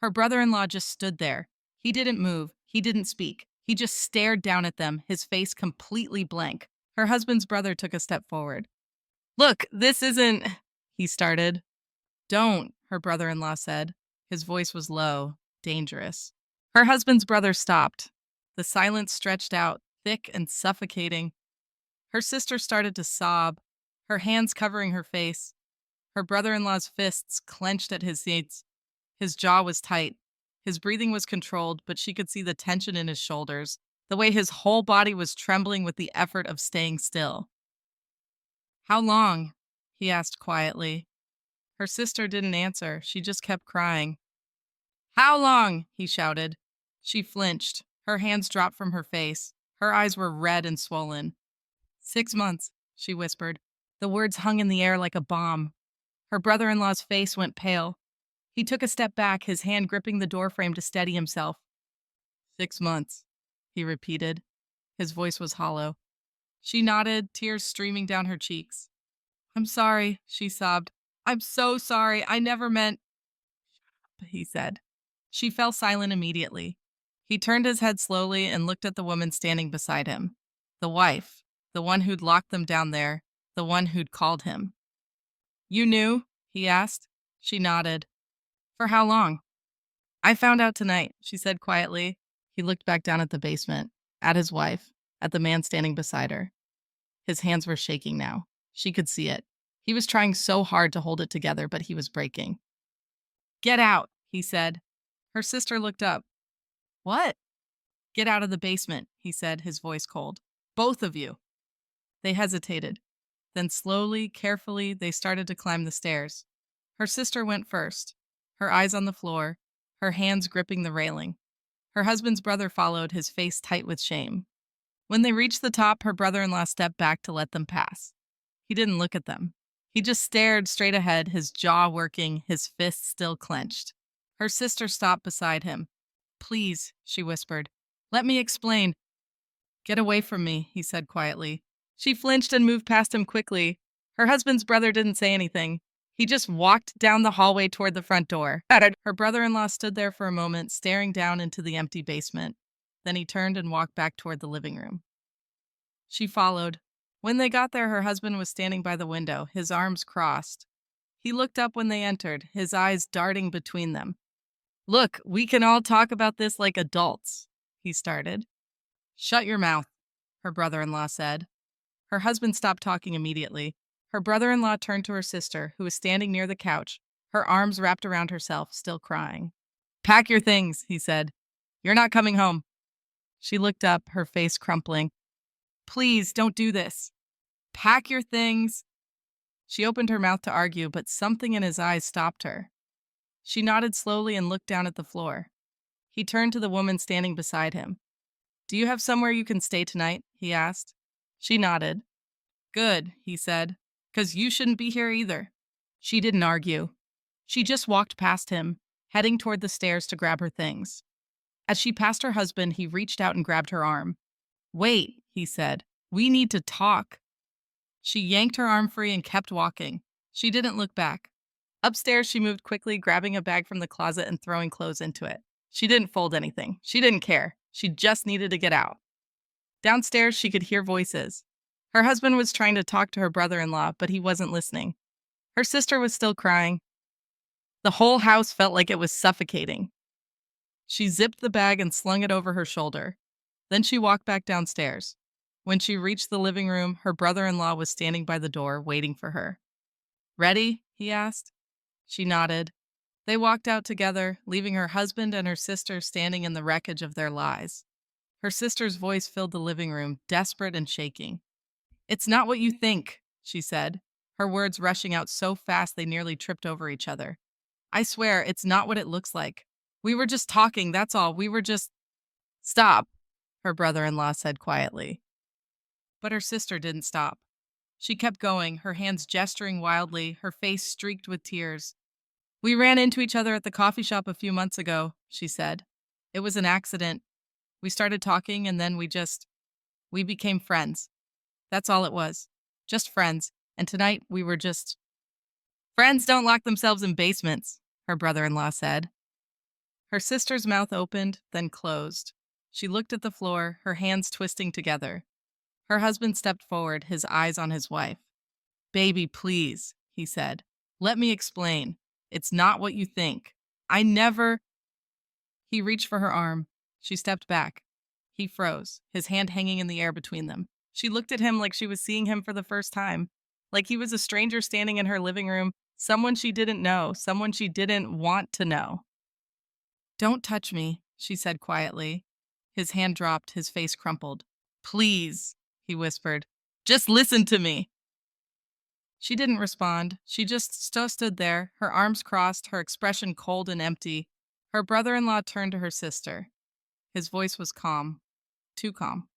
Her brother-in-law just stood there, He didn't move. He didn't speak. He just stared down at them, his face completely blank. Her husband's brother took a step forward. Look, this isn't, he started. Don't, her brother in law said. His voice was low, dangerous. Her husband's brother stopped. The silence stretched out, thick and suffocating. Her sister started to sob, her hands covering her face. Her brother in law's fists clenched at his seats. His jaw was tight. His breathing was controlled, but she could see the tension in his shoulders, the way his whole body was trembling with the effort of staying still. How long? He asked quietly. Her sister didn't answer. She just kept crying. How long? He shouted. She flinched. Her hands dropped from her face. Her eyes were red and swollen. 6 months, she whispered. The words hung in the air like a bomb. Her brother in law's face went pale. He took a step back, his hand gripping the doorframe to steady himself. 6 months, he repeated. His voice was hollow. She nodded, tears streaming down her cheeks. I'm sorry, she sobbed. I'm so sorry. I never meant, he said. She fell silent immediately. He turned his head slowly and looked at the woman standing beside him. The wife, the one who'd locked them down there, the one who'd called him. You knew? He asked. She nodded. For how long? I found out tonight, she said quietly. He looked back down at the basement, at his wife, at the man standing beside her. His hands were shaking now. She could see it. He was trying so hard to hold it together, but he was breaking. Get out, he said. Her sister looked up. What? Get out of the basement, he said, his voice cold. Both of you. They hesitated. Then slowly, carefully, they started to climb the stairs. Her sister went first, her eyes on the floor, her hands gripping the railing. Her husband's brother followed, his face tight with shame. When they reached the top, her brother-in-law stepped back to let them pass. He didn't look at them. He just stared straight ahead, his jaw working, his fists still clenched. Her sister stopped beside him. Please, she whispered. Let me explain. Get away from me, he said quietly. She flinched and moved past him quickly. Her husband's brother didn't say anything. He just walked down the hallway toward the front door. Her brother-in-law stood there for a moment, staring down into the empty basement. Then he turned and walked back toward the living room. She followed. When they got there, her husband was standing by the window, his arms crossed. He looked up when they entered, his eyes darting between them. Look, we can all talk about this like adults, he started. Shut your mouth, her brother-in-law said. Her husband stopped talking immediately. Her brother-in-law turned to her sister, who was standing near the couch, her arms wrapped around herself, still crying. Pack your things, he said. You're not coming home. She looked up, her face crumpling. Please, don't do this. Pack your things. She opened her mouth to argue, but something in his eyes stopped her. She nodded slowly and looked down at the floor. He turned to the woman standing beside him. Do you have somewhere you can stay tonight? He asked. She nodded. Good, he said, 'cause you shouldn't be here either. She didn't argue. She just walked past him, heading toward the stairs to grab her things. As she passed her husband, he reached out and grabbed her arm. Wait, he said. We need to talk. She yanked her arm free and kept walking. She didn't look back. Upstairs, she moved quickly, grabbing a bag from the closet and throwing clothes into it. She didn't fold anything. She didn't care. She just needed to get out. Downstairs, she could hear voices. Her husband was trying to talk to her brother-in-law, but he wasn't listening. Her sister was still crying. The whole house felt like it was suffocating. She zipped the bag and slung it over her shoulder. Then she walked back downstairs. When she reached the living room, her brother-in-law was standing by the door, waiting for her. Ready? He asked. She nodded. They walked out together, leaving her husband and her sister standing in the wreckage of their lies. Her sister's voice filled the living room, desperate and shaking. It's not what you think, she said, her words rushing out so fast they nearly tripped over each other. I swear, it's not what it looks like. We were just talking, that's all. We were just... Stop, her brother-in-law said quietly. But her sister didn't stop. She kept going, her hands gesturing wildly, her face streaked with tears. We ran into each other at the coffee shop a few months ago, she said. It was an accident. We started talking and then we became friends. That's all it was. Just friends. And tonight we were just... Friends don't lock themselves in basements, her brother-in-law said. Her sister's mouth opened, then closed. She looked at the floor, her hands twisting together. Her husband stepped forward, his eyes on his wife. Baby, please, he said. Let me explain. It's not what you think. I never. He reached for her arm. She stepped back. He froze, his hand hanging in the air between them. She looked at him like she was seeing him for the first time, like he was a stranger standing in her living room, someone she didn't know, someone she didn't want to know. Don't touch me, she said quietly. His hand dropped, his face crumpled. Please, he whispered. Just listen to me. She didn't respond. She just stood there, her arms crossed, her expression cold and empty. Her brother-in-law turned to her sister. His voice was calm, too calm,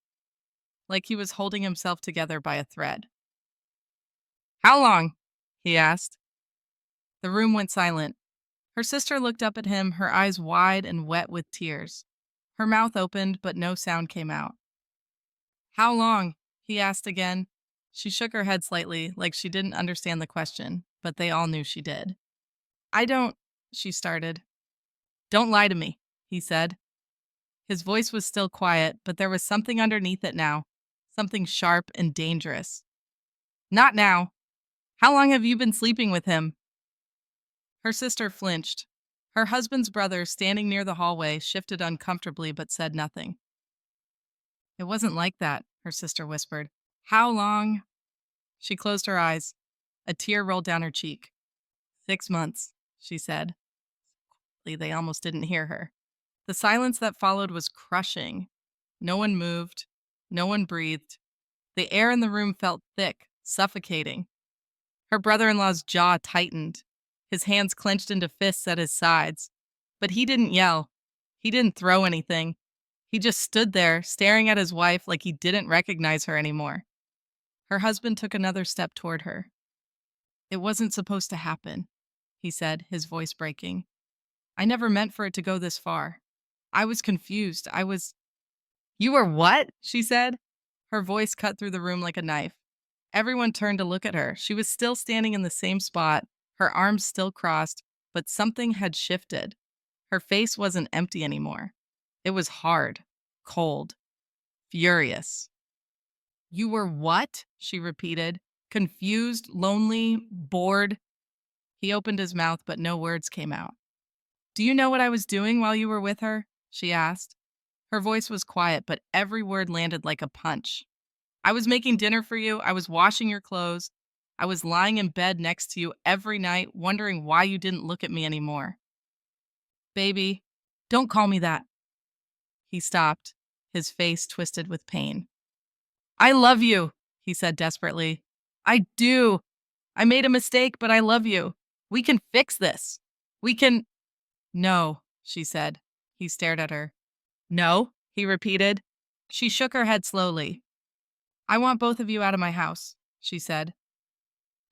like he was holding himself together by a thread. How long? He asked. The room went silent. Her sister looked up at him, her eyes wide and wet with tears. Her mouth opened, but no sound came out. How long? He asked again. She shook her head slightly, like she didn't understand the question, but they all knew she did. I don't, she started. Don't lie to me, he said. His voice was still quiet, but there was something underneath it now, something sharp and dangerous. Not now. How long have you been sleeping with him? Her sister flinched. Her husband's brother, standing near the hallway, shifted uncomfortably but said nothing. It wasn't like that, her sister whispered. How long? She closed her eyes. A tear rolled down her cheek. 6 months, she said. They almost didn't hear her. The silence that followed was crushing. No one moved. No one breathed. The air in the room felt thick, suffocating. Her brother-in-law's jaw tightened. His hands clenched into fists at his sides. But he didn't yell. He didn't throw anything. He just stood there, staring at his wife like he didn't recognize her anymore. Her husband took another step toward her. It wasn't supposed to happen, he said, his voice breaking. I never meant for it to go this far. I was confused. You were what? She said. Her voice cut through the room like a knife. Everyone turned to look at her. She was still standing in the same spot, her arms still crossed, but something had shifted. Her face wasn't empty anymore. It was hard, cold, furious. You were what? She repeated, confused, lonely, bored. He opened his mouth, but no words came out. Do you know what I was doing while you were with her? She asked. Her voice was quiet, but every word landed like a punch. I was making dinner for you. I was washing your clothes. I was lying in bed next to you every night, wondering why you didn't look at me anymore. Baby, don't call me that. He stopped, his face twisted with pain. I love you, he said desperately. I do. I made a mistake, but I love you. We can fix this. We can. No, she said. He stared at her. No, he repeated. She shook her head slowly. I want both of you out of my house, she said.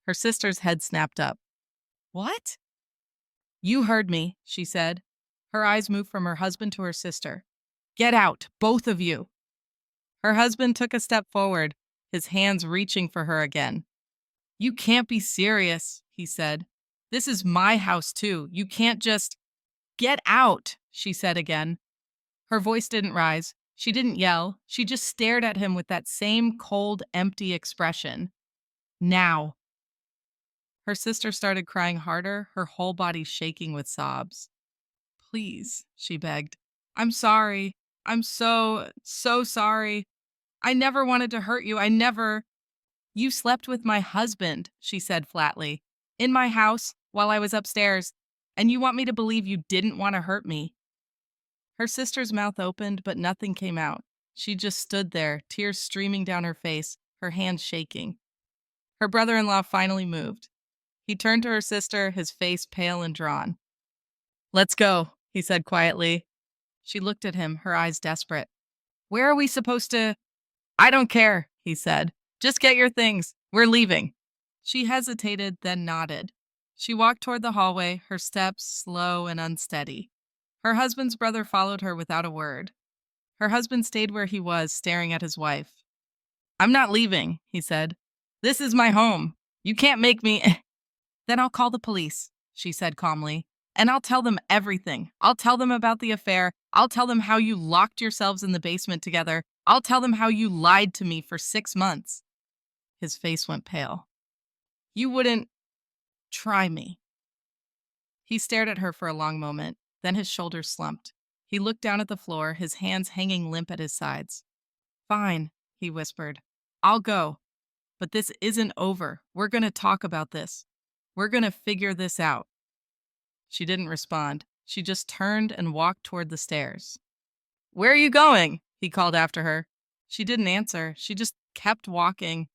Her sister's head snapped up. What? You heard me, she said. Her eyes moved from her husband to her sister. Get out, both of you. Her husband took a step forward, his hands reaching for her again. You can't be serious, he said. This is my house, too. You can't just. Get out, she said again. Her voice didn't rise. She didn't yell. She just stared at him with that same cold, empty expression. Now. Her sister started crying harder, her whole body shaking with sobs. Please, she begged. I'm sorry. I'm so sorry. I never wanted to hurt you. I never. You slept with my husband, she said flatly, in my house while I was upstairs, and you want me to believe you didn't want to hurt me. Her sister's mouth opened, but nothing came out. She just stood there, tears streaming down her face, her hands shaking. Her brother-in-law finally moved. He turned to her sister, his face pale and drawn. Let's go, he said quietly. She looked at him, her eyes desperate. Where are we supposed to? I don't care, he said. Just get your things. We're leaving. She hesitated, then nodded. She walked toward the hallway, her steps slow and unsteady. Her husband's brother followed her without a word. Her husband stayed where he was, staring at his wife. I'm not leaving, he said. This is my home. You can't make me. Then I'll call the police, she said calmly. And I'll tell them everything. I'll tell them about the affair. I'll tell them how you locked yourselves in the basement together. I'll tell them how you lied to me for 6 months. His face went pale. You wouldn't try me. He stared at her for a long moment, then his shoulders slumped. He looked down at the floor, his hands hanging limp at his sides. Fine, he whispered. I'll go. But this isn't over. We're going to talk about this. We're going to figure this out. She didn't respond. She just turned and walked toward the stairs. Where are you going? He called after her. She didn't answer. She just kept walking.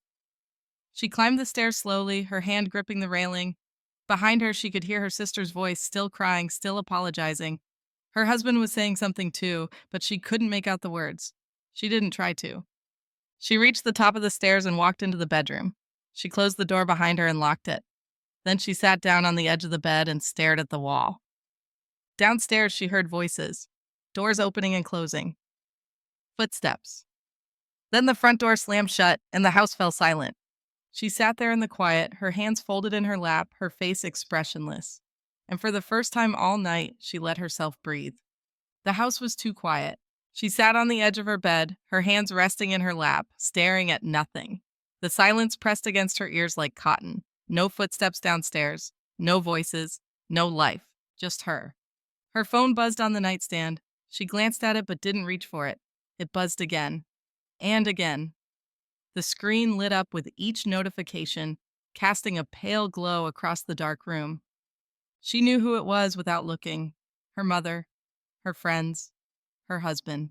She climbed the stairs slowly, her hand gripping the railing. Behind her, she could hear her sister's voice, still crying, still apologizing. Her husband was saying something too, but she couldn't make out the words. She didn't try to. She reached the top of the stairs and walked into the bedroom. She closed the door behind her and locked it. Then she sat down on the edge of the bed and stared at the wall. Downstairs, she heard voices, doors opening and closing, footsteps. Then the front door slammed shut and the house fell silent. She sat there in the quiet, her hands folded in her lap, her face expressionless. And for the first time all night, she let herself breathe. The house was too quiet. She sat on the edge of her bed, her hands resting in her lap, staring at nothing. The silence pressed against her ears like cotton. No footsteps downstairs, no voices, no life, just her. Her phone buzzed on the nightstand. She glanced at it but didn't reach for it. It buzzed again. And again. The screen lit up with each notification, casting a pale glow across the dark room. She knew who it was without looking. Her mother, her friends, her husband.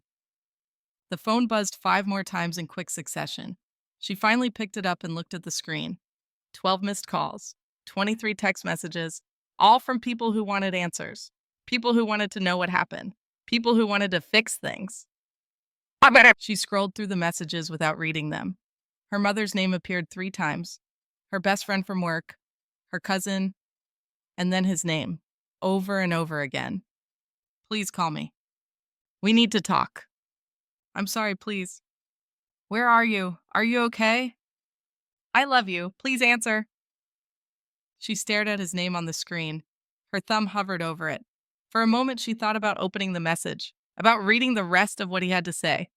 The phone buzzed 5 more times in quick succession. She finally picked it up and looked at the screen. 12 missed calls, 23 text messages, all from people who wanted answers, people who wanted to know what happened, people who wanted to fix things. She scrolled through the messages without reading them. Her mother's name appeared 3 times, her best friend from work, her cousin, and then his name, over and over again. Please call me. We need to talk. I'm sorry, please. Where are you? Are you okay? I love you. Please answer. She stared at his name on the screen. Her thumb hovered over it. For a moment, she thought about opening the message, about reading the rest of what he had to say.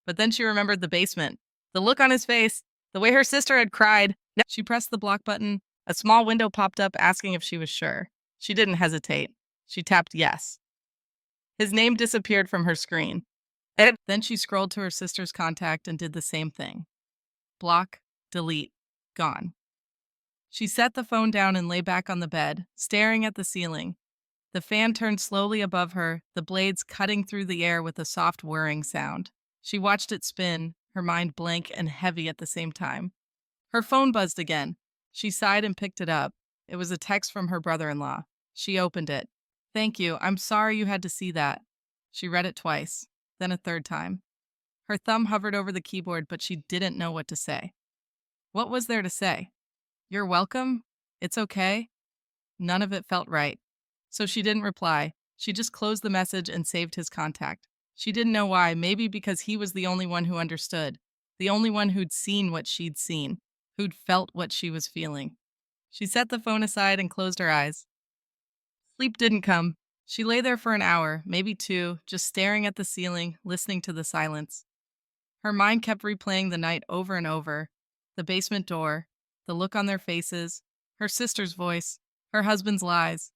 But then she remembered the basement, the look on his face, the way her sister had cried. She pressed the block button. A small window popped up asking if she was sure. She didn't hesitate. She tapped yes. His name disappeared from her screen. Then she scrolled to her sister's contact and did the same thing. Block, delete, gone. She set the phone down and lay back on the bed, staring at the ceiling. The fan turned slowly above her, the blades cutting through the air with a soft whirring sound. She watched it spin, her mind blank and heavy at the same time. Her phone buzzed again. She sighed and picked it up. It was a text from her brother-in-law. She opened it. Thank you. I'm sorry you had to see that. She read it twice, then a third time. Her thumb hovered over the keyboard, but she didn't know what to say. What was there to say? You're welcome? It's okay? None of it felt right. So she didn't reply. She just closed the message and saved his contact. She didn't know why, maybe because he was the only one who understood, the only one who'd seen what she'd seen, who'd felt what she was feeling. She set the phone aside and closed her eyes. Sleep didn't come. She lay there for an hour, maybe 2, just staring at the ceiling, listening to the silence. Her mind kept replaying the night over and over. The basement door, the look on their faces, her sister's voice, her husband's lies.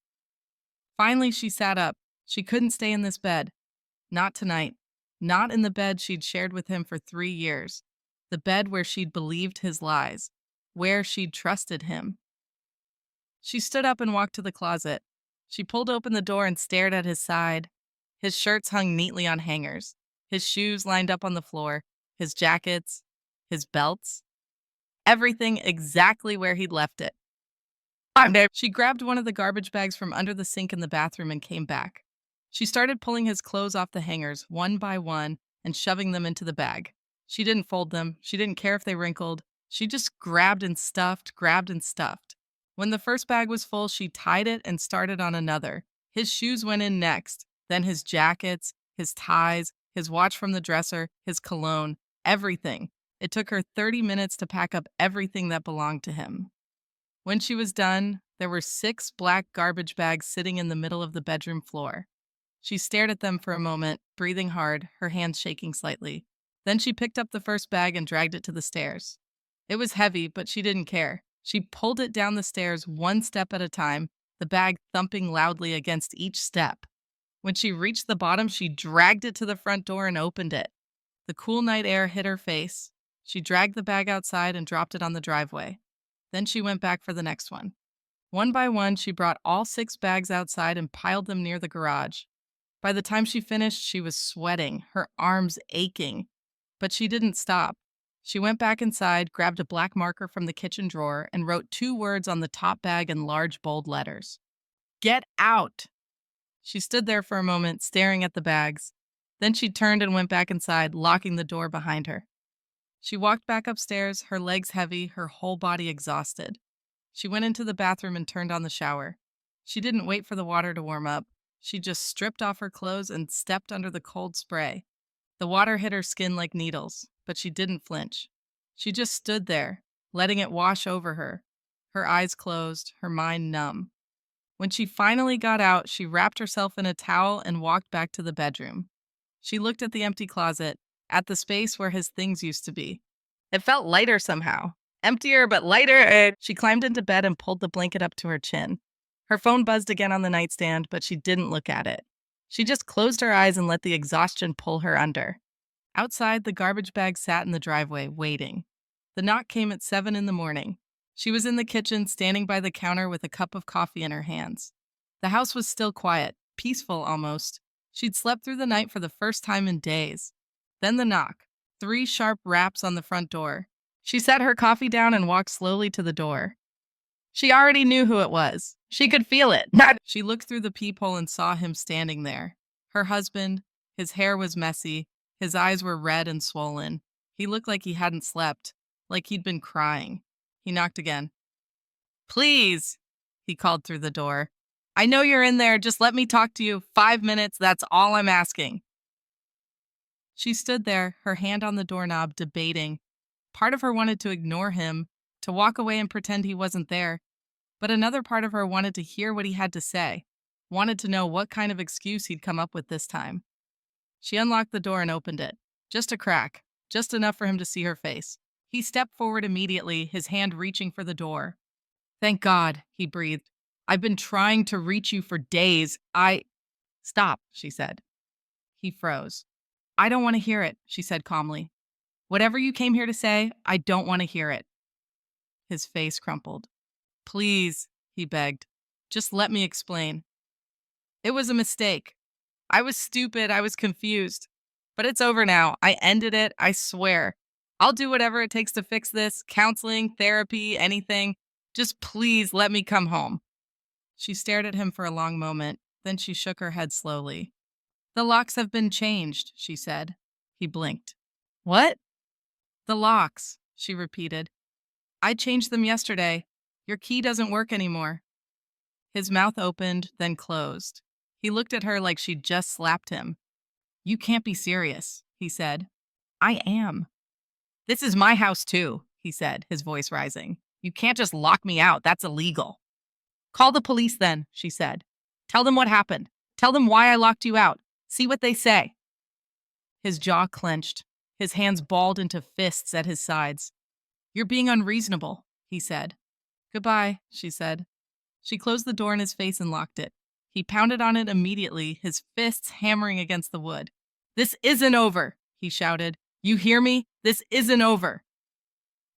Finally, she sat up. She couldn't stay in this bed. Not tonight. Not in the bed she'd shared with him for 3 years. The bed where she'd believed his lies. Where she'd trusted him. She stood up and walked to the closet. She pulled open the door and stared at his side. His shirts hung neatly on hangers. His shoes lined up on the floor. His jackets. His belts. Everything exactly where he'd left it. She grabbed one of the garbage bags from under the sink in the bathroom and came back. She started pulling his clothes off the hangers, one by one, and shoving them into the bag. She didn't fold them. She didn't care if they wrinkled. She just grabbed and stuffed, grabbed and stuffed. When the first bag was full, she tied it and started on another. His shoes went in next, then his jackets, his ties, his watch from the dresser, his cologne, everything. It took her 30 minutes to pack up everything that belonged to him. When she was done, There were 6 black garbage bags sitting in the middle of the bedroom floor. She stared at them for a moment, breathing hard, her hands shaking slightly. Then she picked up the first bag and dragged it to the stairs. It was heavy, but she didn't care. She pulled it down the stairs one step at a time, the bag thumping loudly against each step. When she reached the bottom, she dragged it to the front door and opened it. The cool night air hit her face. She dragged the bag outside and dropped it on the driveway. Then she went back for the next one. One by one, she brought all 6 bags outside and piled them near the garage. By the time she finished, she was sweating, her arms aching. But she didn't stop. She went back inside, grabbed a black marker from the kitchen drawer, and wrote 2 words on the top bag in large, bold letters. Get out! She stood there for a moment, staring at the bags. Then she turned and went back inside, locking the door behind her. She walked back upstairs, her legs heavy, her whole body exhausted. She went into the bathroom and turned on the shower. She didn't wait for the water to warm up. She just stripped off her clothes and stepped under the cold spray. The water hit her skin like needles, but she didn't flinch. She just stood there, letting it wash over her, her eyes closed, her mind numb. When she finally got out, she wrapped herself in a towel and walked back to the bedroom. She looked at the empty closet, at the space where his things used to be. It felt lighter somehow. Emptier, but lighter. She climbed into bed and pulled the blanket up to her chin. Her phone buzzed again on the nightstand, but she didn't look at it. She just closed her eyes and let the exhaustion pull her under. Outside, the garbage bag sat in the driveway, waiting. The knock came at 7 in the morning. She was in the kitchen, standing by the counter with a cup of coffee in her hands. The house was still quiet, peaceful almost. She'd slept through the night for the first time in days. Then the knock. 3 sharp raps on the front door. She set her coffee down and walked slowly to the door. She already knew who it was. She could feel it. She looked through the peephole and saw him standing there. Her husband. His hair was messy. His eyes were red and swollen. He looked like he hadn't slept, like he'd been crying. He knocked again. Please, he called through the door. I know you're in there. Just let me talk to you. 5 minutes. That's all I'm asking. She stood there, her hand on the doorknob, debating. Part of her wanted to ignore him, to walk away and pretend he wasn't there. But another part of her wanted to hear what he had to say, wanted to know what kind of excuse he'd come up with this time. She unlocked the door and opened it. Just a crack, just enough for him to see her face. He stepped forward immediately, his hand reaching for the door. Thank God, he breathed. I've been trying to reach you for days. Stop, she said. He froze. I don't want to hear it, she said calmly. Whatever you came here to say, I don't want to hear it. His face crumpled. Please, he begged. Just let me explain. It was a mistake. I was stupid. I was confused. But it's over now. I ended it. I swear. I'll do whatever it takes to fix this. Counseling, therapy, anything. Just please let me come home. She stared at him for a long moment. Then she shook her head slowly. The locks have been changed, she said. He blinked. What? The locks, she repeated. I changed them yesterday. Your key doesn't work anymore. His mouth opened, then closed. He looked at her like she'd just slapped him. You can't be serious, he said. I am. This is my house too, he said, his voice rising. You can't just lock me out. That's illegal. Call the police then, she said. Tell them what happened. Tell them why I locked you out. See what they say. His jaw clenched. His hands balled into fists at his sides. You're being unreasonable, he said. Goodbye, she said. She closed the door in his face and locked it. He pounded on it immediately, his fists hammering against the wood. This isn't over, he shouted. You hear me? This isn't over.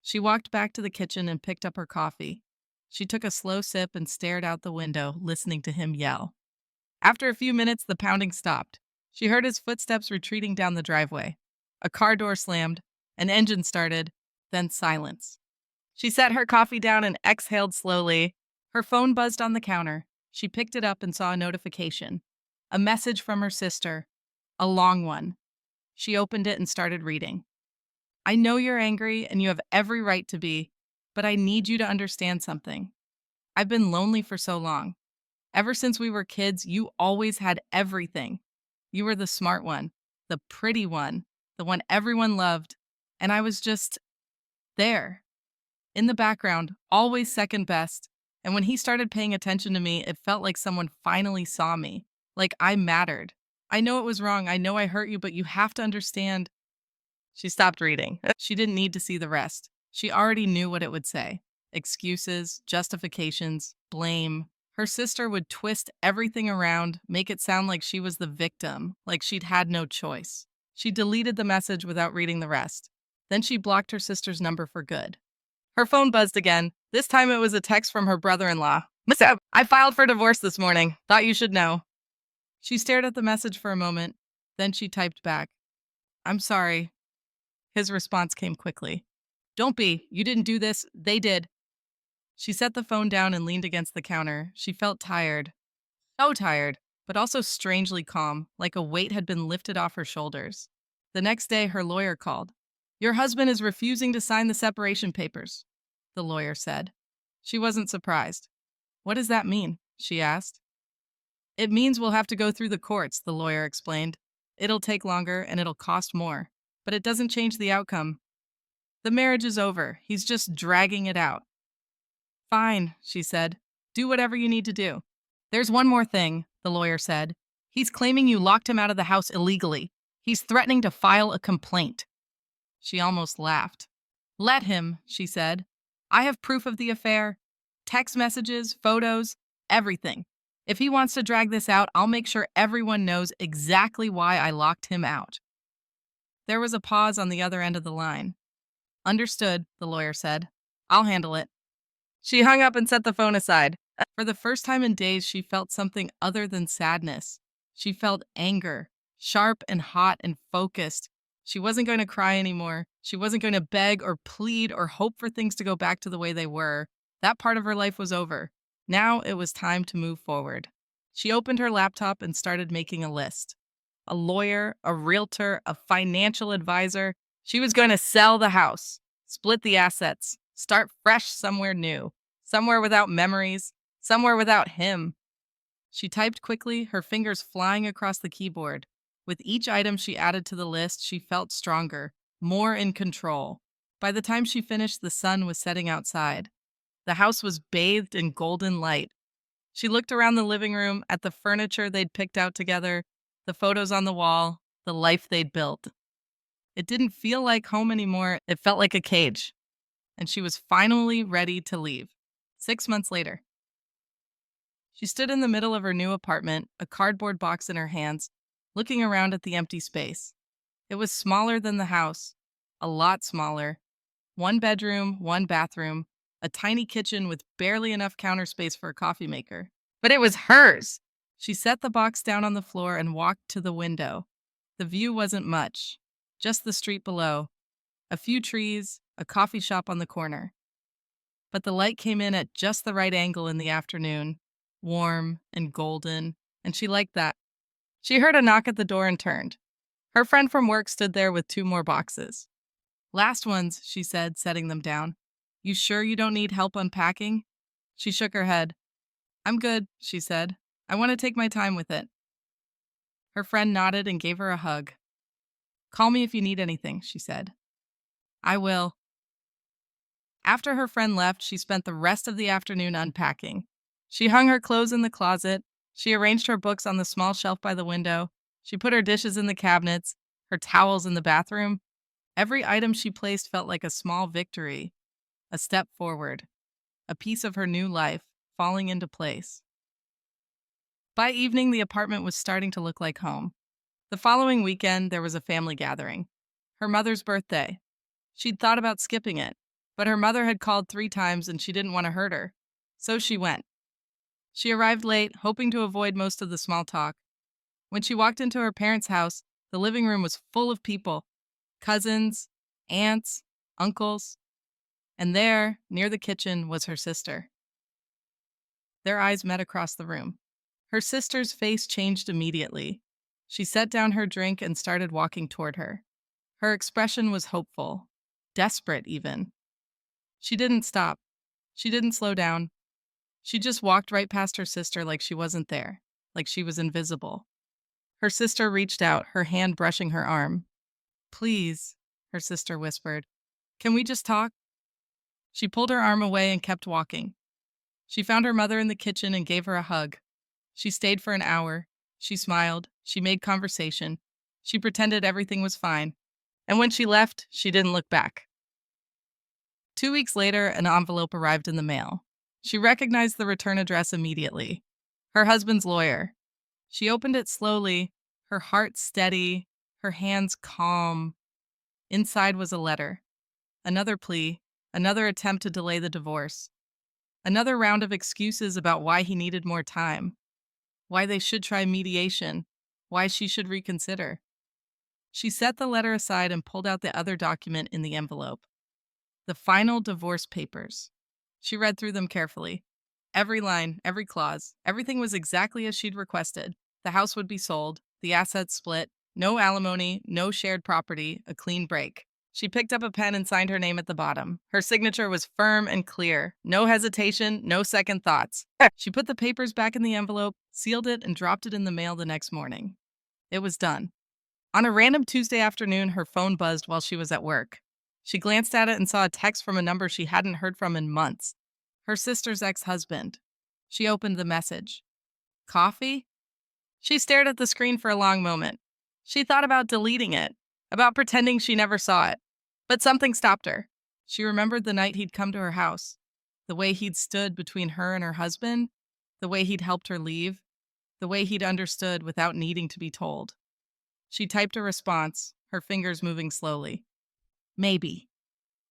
She walked back to the kitchen and picked up her coffee. She took a slow sip and stared out the window, listening to him yell. After a few minutes, the pounding stopped. She heard his footsteps retreating down the driveway. A car door slammed, an engine started, then silence. She set her coffee down and exhaled slowly. Her phone buzzed on the counter. She picked it up and saw a notification. A message from her sister. A long one. She opened it and started reading. I know you're angry and you have every right to be, but I need you to understand something. I've been lonely for so long. Ever since we were kids, you always had everything. You were the smart one, the pretty one, the one everyone loved, and I was just there. In the background, always second best, And when he started paying attention to me, it felt like someone finally saw me, like I mattered. I know it was wrong. I know I hurt you, but you have to understand. She stopped reading. She didn't need to see the rest. She already knew what it would say: excuses, justifications, blame. Her sister would twist everything around, make it sound like she was the victim, like she'd had no choice. She deleted the message without reading the rest. Then she blocked her sister's number for good. Her phone buzzed again. This time it was a text from her brother in law. Miss Eb, I filed for divorce this morning. Thought you should know. She stared at the message for a moment. Then she typed back, I'm sorry. His response came quickly. Don't be. You didn't do this. They did. She set the phone down and leaned against the counter. She felt tired. So tired, but also strangely calm, like a weight had been lifted off her shoulders. The next day, her lawyer called. Your husband is refusing to sign the separation papers, the lawyer said. She wasn't surprised. What does that mean? She asked. It means we'll have to go through the courts, the lawyer explained. It'll take longer and it'll cost more, but it doesn't change the outcome. The marriage is over. He's just dragging it out. Fine, she said. Do whatever you need to do. There's one more thing, the lawyer said. He's claiming you locked him out of the house illegally. He's threatening to file a complaint. She almost laughed. Let him, she said. I have proof of the affair. Text messages, photos, everything. If he wants to drag this out, I'll make sure everyone knows exactly why I locked him out. There was a pause on the other end of the line. Understood, the lawyer said. I'll handle it. She hung up and set the phone aside. For the first time in days, she felt something other than sadness. She felt anger, sharp and hot and focused. She wasn't going to cry anymore. She wasn't going to beg or plead or hope for things to go back to the way they were. That part of her life was over. Now it was time to move forward. She opened her laptop and started making a list. A lawyer, a realtor, a financial advisor. She was going to sell the house, split the assets, start fresh somewhere new, somewhere without memories, somewhere without him. She typed quickly, her fingers flying across the keyboard. With each item she added to the list, she felt stronger, more in control. By the time she finished, the sun was setting outside. The house was bathed in golden light. She looked around the living room, at the furniture they'd picked out together, the photos on the wall, the life they'd built. It didn't feel like home anymore. It felt like a cage. And she was finally ready to leave. 6 months later. She stood in the middle of her new apartment, a cardboard box in her hands, looking around at the empty space. It was smaller than the house, a lot smaller. 1 bedroom, 1 bathroom, a tiny kitchen with barely enough counter space for a coffee maker. But it was hers! She set the box down on the floor and walked to the window. The view wasn't much, just the street below, a few trees, a coffee shop on the corner. But the light came in at just the right angle in the afternoon, warm and golden, and she liked that. She heard a knock at the door and turned. Her friend from work stood there with 2 more boxes. Last ones, she said, setting them down. You sure you don't need help unpacking? She shook her head. I'm good, she said. I want to take my time with it. Her friend nodded and gave her a hug. Call me if you need anything, she said. I will. After her friend left, she spent the rest of the afternoon unpacking. She hung her clothes in the closet. She arranged her books on the small shelf by the window. She put her dishes in the cabinets, her towels in the bathroom. Every item she placed felt like a small victory, a step forward, a piece of her new life falling into place. By evening, the apartment was starting to look like home. The following weekend, there was a family gathering. Her mother's birthday. She'd thought about skipping it, but her mother had called 3 times and she didn't want to hurt her. So she went. She arrived late, hoping to avoid most of the small talk. When she walked into her parents' house, the living room was full of people. Cousins, aunts, uncles. And there, near the kitchen, was her sister. Their eyes met across the room. Her sister's face changed immediately. She set down her drink and started walking toward her. Her expression was hopeful, desperate even. She didn't stop. She didn't slow down. She just walked right past her sister like she wasn't there, like she was invisible. Her sister reached out, her hand brushing her arm. Please, her sister whispered. Can we just talk? She pulled her arm away and kept walking. She found her mother in the kitchen and gave her a hug. She stayed for an hour. She smiled. She made conversation. She pretended everything was fine. And when she left, she didn't look back. 2 weeks later, an envelope arrived in the mail. She recognized the return address immediately. Her husband's lawyer. She opened it slowly, her heart steady, her hands calm. Inside was a letter, another plea, another attempt to delay the divorce, another round of excuses about why he needed more time, why they should try mediation, why she should reconsider. She set the letter aside and pulled out the other document in the envelope. The final divorce papers. She read through them carefully. Every line, every clause, everything was exactly as she'd requested. The house would be sold, the assets split, no alimony, no shared property, a clean break. She picked up a pen and signed her name at the bottom. Her signature was firm and clear. No hesitation, no second thoughts. She put the papers back in the envelope, sealed it, and dropped it in the mail the next morning. It was done. On a random Tuesday afternoon, her phone buzzed while she was at work. She glanced at it and saw a text from a number she hadn't heard from in months. Her sister's ex-husband. She opened the message. Coffee? She stared at the screen for a long moment. She thought about deleting it, about pretending she never saw it. But something stopped her. She remembered the night he'd come to her house, the way he'd stood between her and her husband, the way he'd helped her leave, the way he'd understood without needing to be told. She typed a response, her fingers moving slowly. Maybe.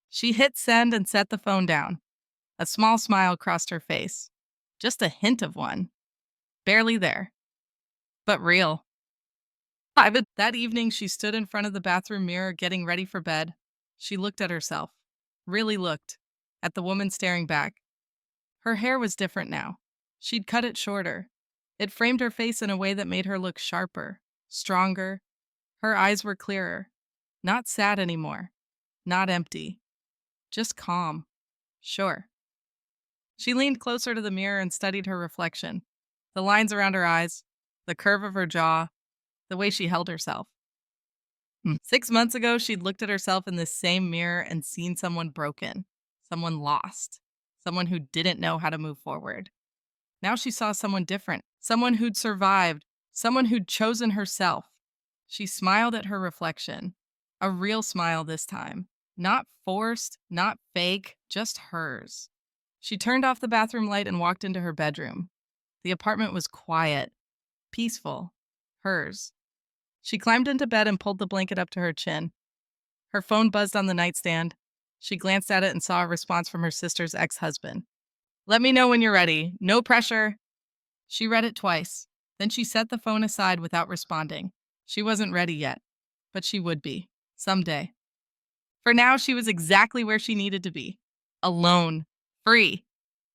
She hit send and set the phone down. A small smile crossed her face. Just a hint of one. Barely there. But real. That evening, she stood in front of the bathroom mirror getting ready for bed. She looked at herself. Really looked. At the woman staring back. Her hair was different now. She'd cut it shorter. It framed her face in a way that made her look sharper, stronger. Her eyes were clearer. Not sad anymore. Not empty. Just calm. Sure. She leaned closer to the mirror and studied her reflection. The lines around her eyes, the curve of her jaw, the way she held herself. 6 months ago, she'd looked at herself in this same mirror and seen someone broken, someone lost, someone who didn't know how to move forward. Now she saw someone different, someone who'd survived, someone who'd chosen herself. She smiled at her reflection, a real smile this time. Not forced, not fake, just hers. She turned off the bathroom light and walked into her bedroom. The apartment was quiet, peaceful, hers. She climbed into bed and pulled the blanket up to her chin. Her phone buzzed on the nightstand. She glanced at it and saw a response from her sister's ex-husband. Let me know when you're ready. No pressure. She read it twice. Then she set the phone aside without responding. She wasn't ready yet, but she would be, someday. For now, she was exactly where she needed to be. Alone. Free.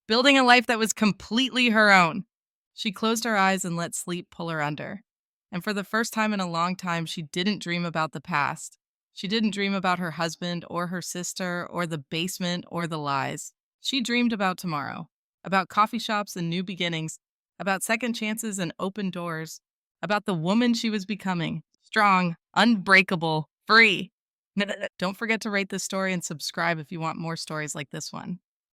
Building a life that was completely her own. She closed her eyes and let sleep pull her under. And for the first time in a long time, she didn't dream about the past. She didn't dream about her husband or her sister or the basement or the lies. She dreamed about tomorrow, about coffee shops and new beginnings, about second chances and open doors, about the woman she was becoming, strong, unbreakable, free. Don't forget to rate this story and subscribe if you want more stories like this one.